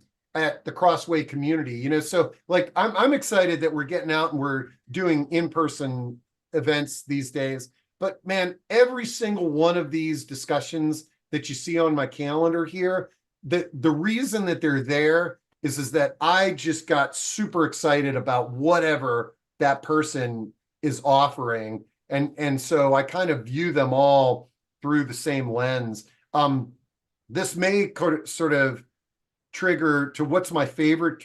S3: Crossway community. So like I'm excited that we're getting out and we're doing in-person events these days. But man, every single one of these discussions that you see on my calendar here, the reason that they're there is that I just got super excited about whatever that person is offering. And so I kind of view them all through the same lens. This may sort of trigger to what's my favorite.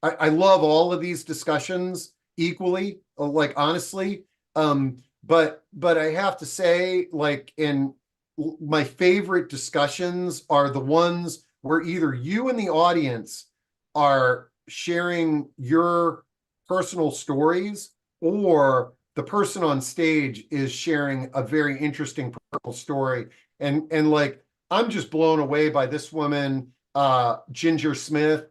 S3: I love all of these discussions equally, like honestly. But I have to say, like, my favorite discussions are the ones where either you in the audience are sharing your personal stories, or the person on stage is sharing a very interesting personal story. And like, I'm just blown away by this woman, Ginger Smith.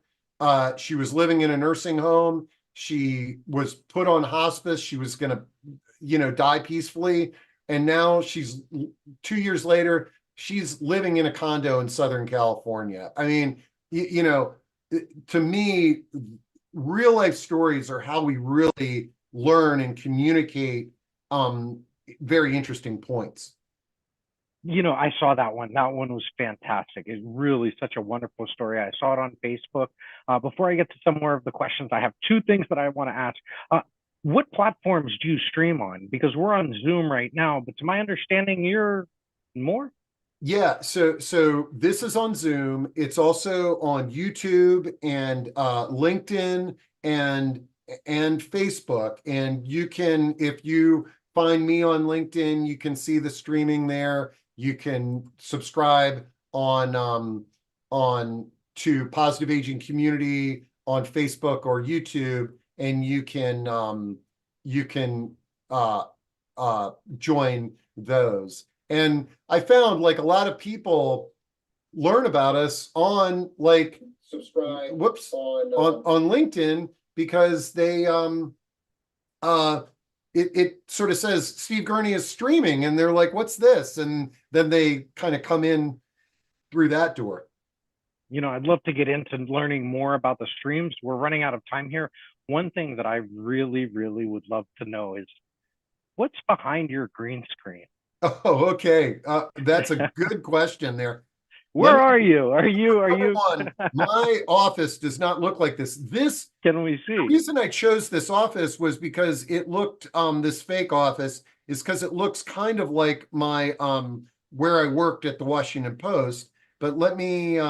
S3: She was living in a nursing home. She was put on hospice. She was going to, die peacefully. And now 2 years later, she's living in a condo in Southern California. I mean, to me, real life stories are how we really learn and communicate very interesting points.
S2: I saw that one. That one was fantastic. It's really such a wonderful story. I saw it on Facebook. Before I get to some more of the questions, I have two things that I want to ask. What platforms do you stream on? Because we're on Zoom right now, but to my understanding, you're more?
S3: Yeah, so this is on Zoom. It's also on YouTube and LinkedIn and Facebook. And you can, if you find me on LinkedIn, you can see the streaming there. You can subscribe on to Positive Aging Community on Facebook or YouTube, and you can join those. And I found like a lot of people learn about us on like subscribe on LinkedIn, because they it sort of says Steve Gurney is streaming, and they're like, what's this? And then they kind of come in through that door.
S2: I'd love to get into learning more about the streams. We're running out of time here. One thing that I really, really would love to know is what's behind your green screen?
S3: Oh, okay. That's a good question there.
S2: Where are you? Are you?
S3: One, my office does not look like this.
S2: Can we see?
S3: The reason I chose this office was because it looked, this fake office is because it looks kind of like my, where I worked at the Washington Post. But let me,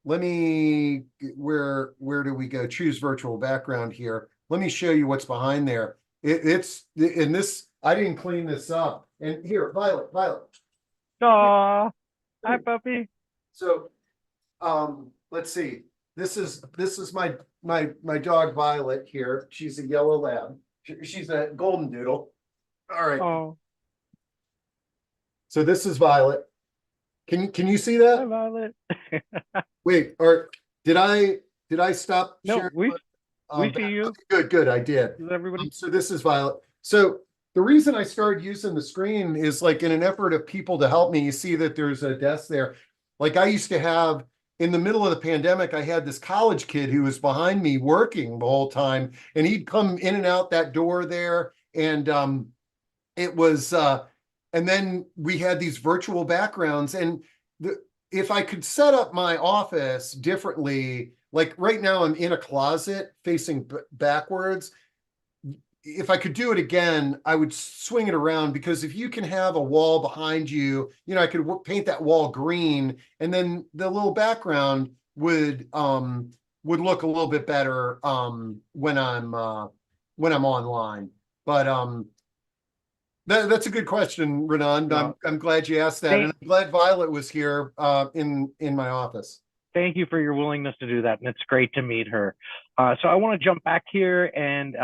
S3: where do we go? Choose virtual background here. Let me show you what's behind there. It's in this, I didn't clean this up. And here, Violet.
S2: Aw, hi, puppy.
S3: So, let's see. this is my dog Violet here. She's a yellow lab. She's a golden doodle. All right.
S2: Oh,
S3: So this is Violet. Can you see
S2: hi,
S3: that?
S2: Violet.
S3: Wait, or did I stop
S2: No,
S3: sharing?
S2: we see you.
S3: Okay, good. I did.
S2: Is everybody?
S3: So this is Violet. So the reason I started using the screen is like in an effort of people to help me. You see that there's a desk there. Like I used to have in the middle of the pandemic, I had this college kid who was behind me working the whole time, and he'd come in and out that door there. And it was and then we had these virtual backgrounds. And if I could set up my office differently, like right now I'm in a closet facing backwards. If I could do it again, I would swing it around, because if you can have a wall behind you, I could paint that wall green, and then the little background would look a little bit better when I'm online. But that's a good question, Renan.
S2: No.
S3: I'm glad you asked that, and I'm glad Violet was here in my office.
S2: Thank you for your willingness to do that, and it's great to meet her. So I want to jump back here and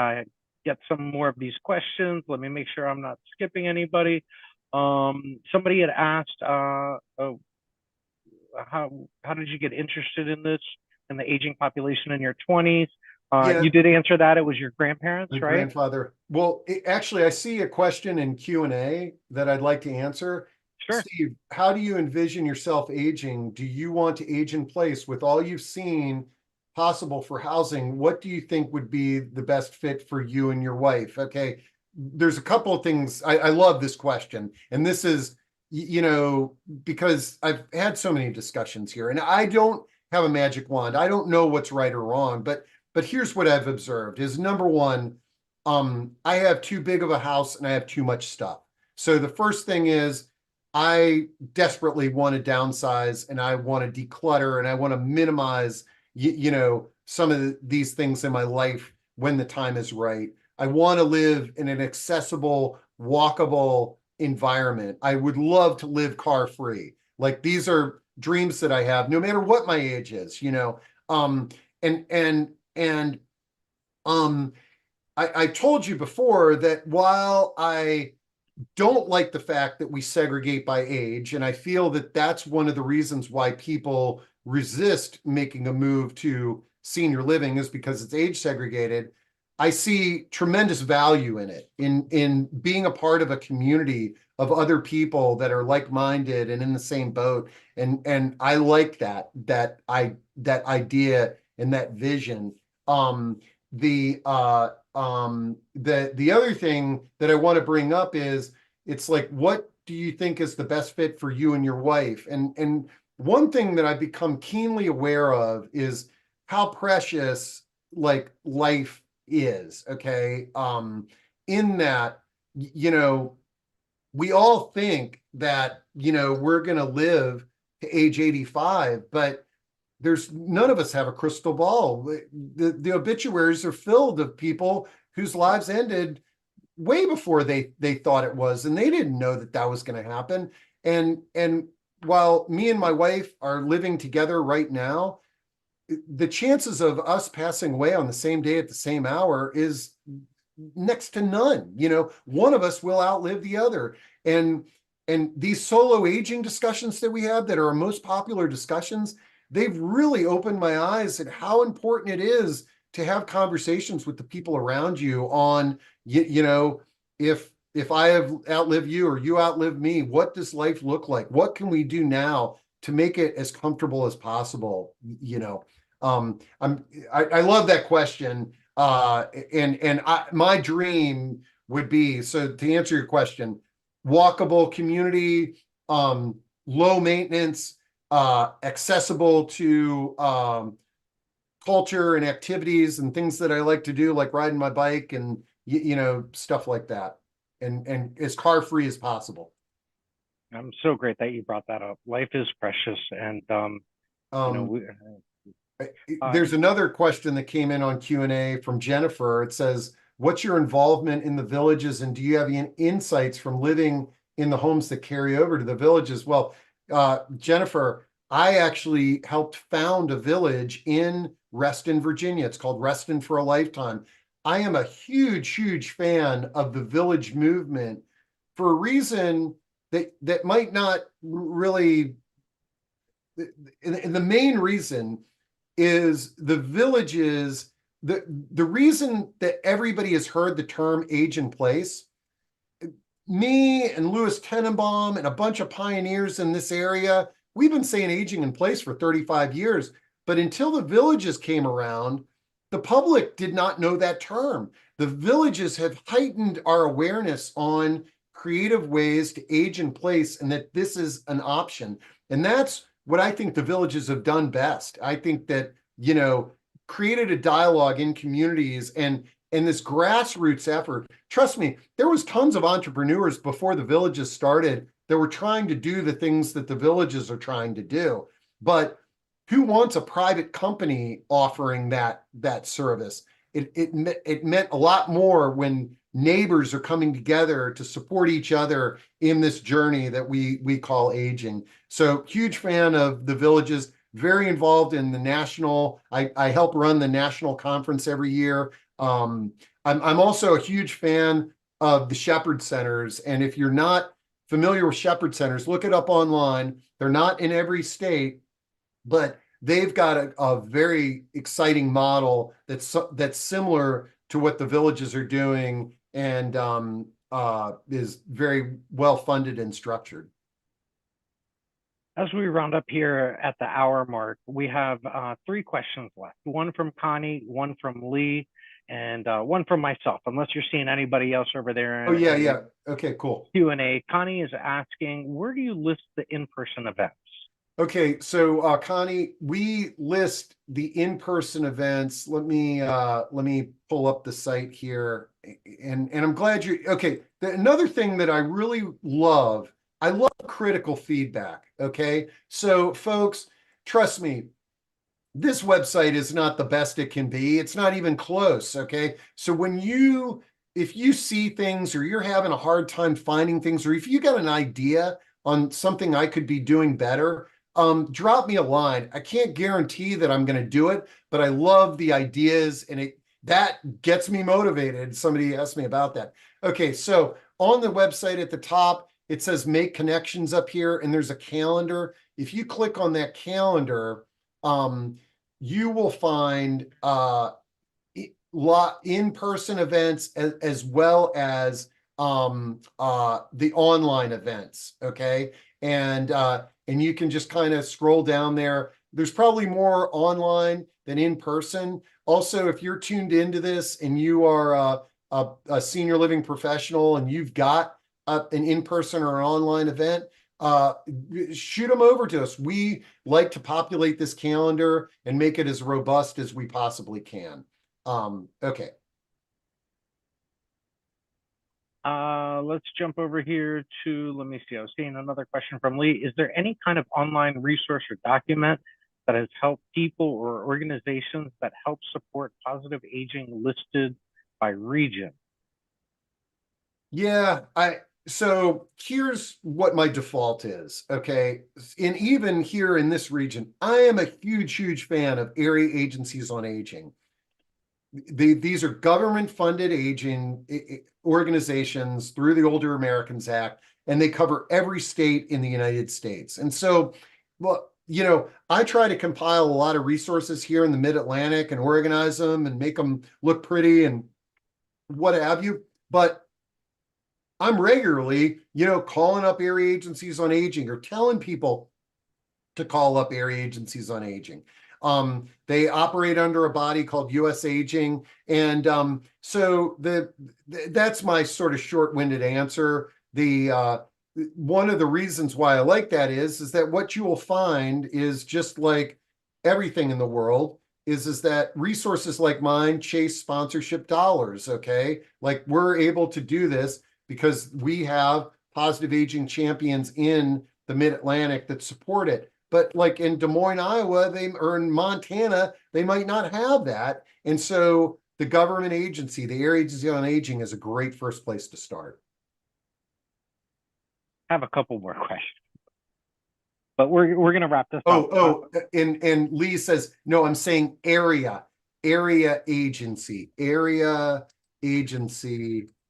S2: get some more of these questions. Let me make sure I'm not skipping anybody. Somebody had asked, how did you get interested in this, in the aging population in your 20s?
S3: Yeah.
S2: You did answer that. It was your grandparents, right?
S3: Grandfather. Well, actually, I see a question in Q&A that I'd like to answer.
S2: Sure.
S3: Steve, how do you envision yourself aging? Do you want to age in place with all you've seen possible for housing? What do you think would be the best fit for you and your wife? Okay, there's a couple of things. I love this question. And this is, because I've had so many discussions here, and I don't have a magic wand. I don't know what's right or wrong, but here's what I've observed is, number one, I have too big of a house and I have too much stuff. So the first thing is, I desperately want to downsize, and I want to declutter, and I want to minimize, some of these things in my life when the time is right. I want to live in an accessible, walkable environment. I would love to live car free. Like, these are dreams that I have, no matter what my age is, I told you before that while I don't like the fact that we segregate by age, and I feel that that's one of the reasons why people resist making a move to senior living, is because it's age segregated. I see tremendous value in it, in being a part of a community of other people that are like-minded and in the same boat. And I like that idea and that vision. The other thing that I want to bring up is, it's like, what do you think is the best fit for you and your wife? And one thing that I've become keenly aware of is how precious like life is. Okay. In that, we all think that, we're going to live to age 85, but none of us have a crystal ball. The obituaries are filled of people whose lives ended way before they thought it was, and they didn't know that was going to happen. And while me and my wife are living together right now, the chances of us passing away on the same day at the same hour is next to none. One of us will outlive the other. And these solo aging discussions that we have, that are our most popular discussions, they've really opened my eyes at how important it is to have conversations with the people around you on, if I have outlived you or you outlive me, what does life look like? What can we do now to make it as comfortable as possible? I love that question. My dream would be, so to answer your question, walkable community, low maintenance, accessible to culture and activities and things that I like to do, like riding my bike and stuff like that, and as car free as possible.
S2: I'm so great that you brought that up. Life is precious, and
S3: there's another question that came in on Q&A from Jennifer. It says, what's your involvement in the villages, and do you have any insights from living in the homes that carry over to the villages? Well, Jennifer, I actually helped found a village in Reston, Virginia. It's called Reston for a Lifetime. I am a huge, huge fan of the village movement for a reason that might not really. And the main reason is the villages. The reason that everybody has heard the term age in place, me and Louis Tenenbaum and a bunch of pioneers in this area, we've been saying aging in place for 35 years. But until the villages came around, the public did not know that term. The villages have heightened our awareness on creative ways to age in place and that this is an option. And that's what I think the villages have done best. I think that, created a dialogue in communities and this grassroots effort. Trust me, there was tons of entrepreneurs before the villages started that were trying to do the things that the villages are trying to do. But who wants a private company offering that service? It meant a lot more when neighbors are coming together to support each other in this journey that we call aging. So huge fan of the villages, very involved in the national. I help run the national conference every year. I'm also a huge fan of the Shepherd Centers. And if you're not familiar with Shepherd Centers, look it up online. They're not in every state, but they've got a very exciting model that's similar to what the villages are doing and is very well funded and structured.
S2: As we round up here at the hour mark, we have 3 questions left. One from Connie, one from Lee, and one from myself, unless you're seeing anybody else over there.
S3: Oh, yeah. Okay, cool.
S2: Q&A. Connie is asking, where do you list the in-person events?
S3: Okay, so Connie, we list the in-person events. Let me pull up the site here, and I'm glad you. Okay, another thing that I really love, I love critical feedback. Okay, so folks, trust me, this website is not the best it can be. It's not even close. Okay, so if you see things or you're having a hard time finding things, or if you got an idea on something I could be doing better, drop me a line. I can't guarantee that I'm going to do it, but I love the ideas and that gets me motivated. Somebody asked me about that. Okay, so on the website at the top, it says make connections up here, and there's a calendar. If you click on that calendar, you will find in-person events as well as the online events. Okay, and you can just kind of scroll down there. There's probably more online than in person. Also, if you're tuned into this and you are a senior living professional and you've got an in-person or an online event, shoot them over to us. We like to populate this calendar and make it as robust as we possibly can. Okay.
S2: Let's jump over here to, let me see, I was seeing another question from Lee. Is there any kind of online resource or document that has helped people or organizations that help support positive aging listed by region?
S3: Yeah, so here's what my default is. Okay. And even here in this region, I am a huge, huge fan of area agencies on aging. These are government-funded aging organizations through the Older Americans Act, and they cover every state in the United States. And so, well, I try to compile a lot of resources here in the Mid-Atlantic and organize them and make them look pretty and what have you. But I'm regularly, calling up area agencies on aging or telling people to call up area agencies on aging. They operate under a body called US Aging. And so that's my sort of short-winded answer. One of the reasons why I like that is that what you will find is just like everything in the world is that resources like mine chase sponsorship dollars. Okay. Like we're able to do this because we have positive aging champions in the Mid-Atlantic that support it. But like in Des Moines, Iowa, or in Montana, they might not have that. And so the government agency, the Area Agency on Aging, is a great first place to start.
S2: I have a couple more questions. but we're gonna wrap this up.
S3: And Lee says, no, I'm saying area agency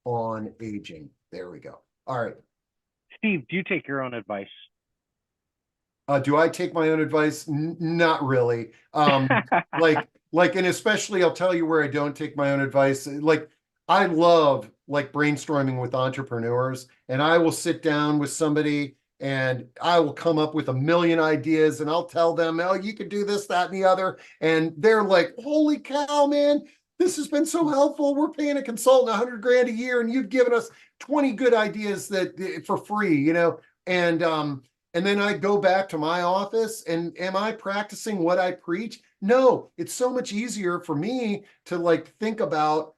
S3: on aging. There we go. All right.
S2: Steve, do you take your own advice?
S3: Do I take my own advice? Not really. And especially I'll tell you where I don't take my own advice. Like I love like brainstorming with entrepreneurs, and I will sit down with somebody and I will come up with a million ideas and I'll tell them, oh, you could do this, that, and the other. And they're like, holy cow, man, this has been so helpful. We're paying a consultant 100 grand a year and you've given us 20 good ideas that for free, and then I go back to my office and am I practicing what I preach? No, it's so much easier for me to like think about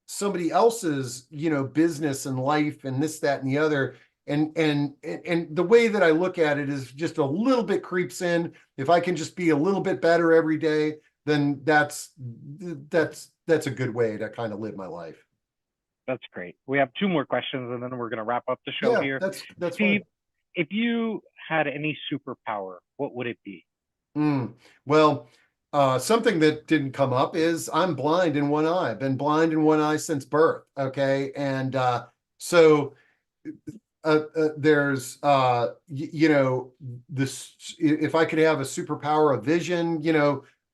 S3: somebody else's, business and life and this, that, and the other. And the way that I look at it is just a little bit creeps in. If I can just be a little bit better every day, then that's a good way to kind of live my life.
S2: That's great. We have two more questions and then we're going to wrap up the show
S3: Yeah,
S2: here.
S3: that's
S2: Steve,
S3: fine.
S2: if you had any superpower, what would it be?
S3: Well, something that didn't come up is I'm blind in one eye. I've been blind in one eye since birth. Okay. And so there's, this, if I could have a superpower of vision,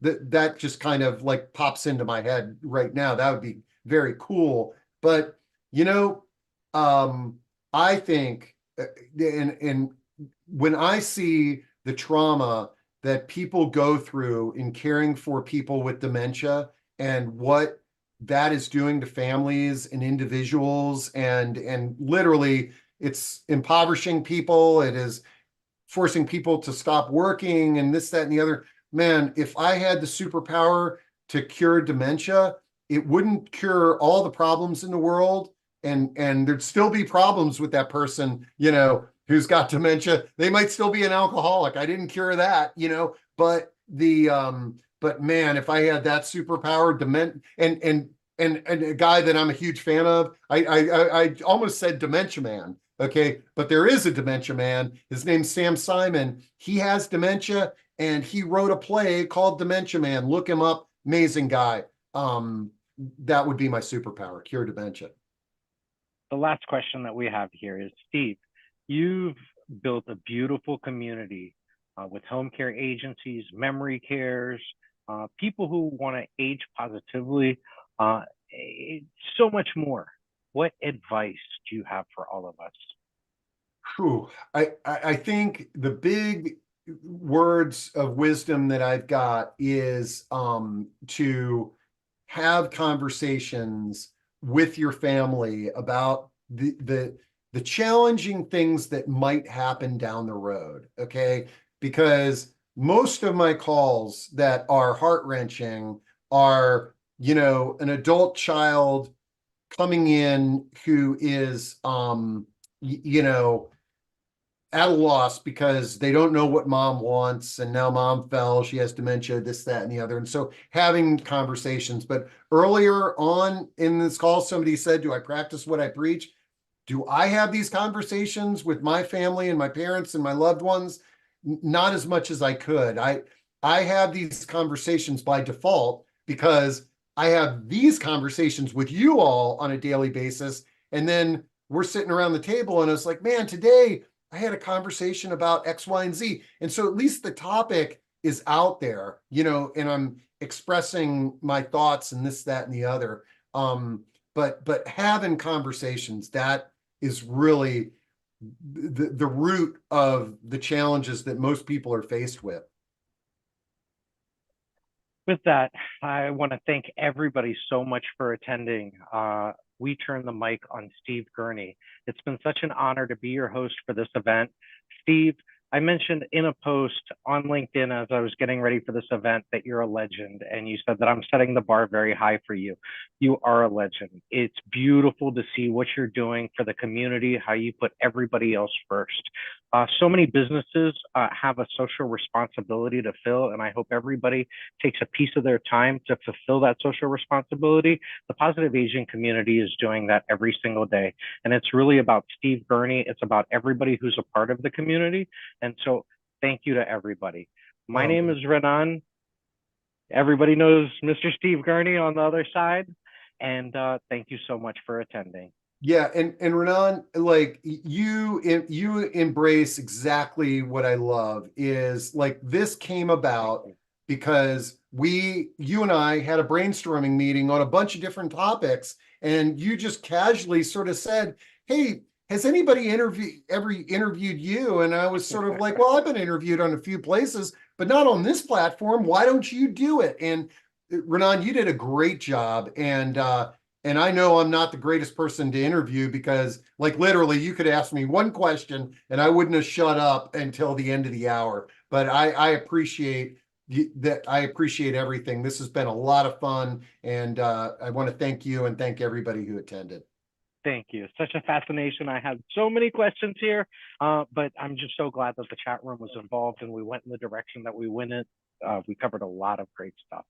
S3: that just kind of like pops into my head right now. That would be very cool. But, you know, I think, and when I see the trauma that people go through in caring for people with dementia and what that is doing to families and individuals, and literally it's impoverishing people, it is forcing people to stop working and this, that, and the other. Man, if I had the superpower to cure dementia, it wouldn't cure all the problems in the world, and there'd still be problems with that person, who's got dementia. They might still be an alcoholic. I didn't cure that, but man, if I had that superpower, and a guy that I'm a huge fan of, I almost said Dementia Man. Okay, but there is a dementia man. His name's Sam Simon. He has dementia, and he wrote a play called Dementia Man. Look him up. Amazing guy. That would be my superpower: cure dementia.
S2: The last question that we have here is, Steve, you've built a beautiful community with home care agencies, memory cares, people who want to age positively, so much more. What advice do you have for all of us?
S3: Whew. I think the big words of wisdom that I've got is to have conversations with your family about the challenging things that might happen down the road. Okay, because most of my calls that are heart-wrenching are, an adult child coming in who is at a loss because they don't know what mom wants, and now mom fell, she has dementia, this, that, and the other. And so having conversations. But earlier on in this call, somebody said, do I practice what I preach? Do I have these conversations with my family and my parents and my loved ones? Not as much as I could. I have these conversations by default because I have these conversations with you all on a daily basis. And then we're sitting around the table and it's like, man, today I had a conversation about X, Y, and Z. And so at least the topic is out there, and I'm expressing my thoughts and this, that, and the other. But having conversations, that is really the root of the challenges that most people are faced with.
S2: With that, I want to thank everybody so much for attending. We turn the mic on Steve Gurney. It's been such an honor to be your host for this event. Steve, I mentioned in a post on LinkedIn as I was getting ready for this event that you're a legend, and you said that I'm setting the bar very high for you. You are a legend. It's beautiful to see what you're doing for the community, how you put everybody else first. So many businesses have a social responsibility to fill, and I hope everybody takes a piece of their time to fulfill that social responsibility. The positive aging community is doing that every single day. And it's really about Steve Gurney. It's about everybody who's a part of the community. And so thank you to everybody. My
S3: Oh,
S2: name is Renan. Everybody knows Mr. Steve Gurney on the other side. And thank you so much for attending.
S3: yeah, and Renan, like you embrace exactly what I love is like this came
S2: Thank
S3: about
S2: you.
S3: because you and I had a brainstorming meeting on a bunch of different topics, and you just casually sort of said, "Hey, has anybody ever interviewed you?" And I was sort of like, "Well, I've been interviewed on a few places, but not on this platform. Why don't you do it?" And Renan, you did a great job, and I know I'm not the greatest person to interview because, like, literally, you could ask me one question and I wouldn't have shut up until the end of the hour. But I appreciate that. I appreciate everything. This has been a lot of fun, and I want to thank you and thank everybody who attended.
S2: Thank you. Such a fascination. I had so many questions here, but I'm just so glad that the chat room was involved and we went in the direction that we went in. We covered a lot of great stuff.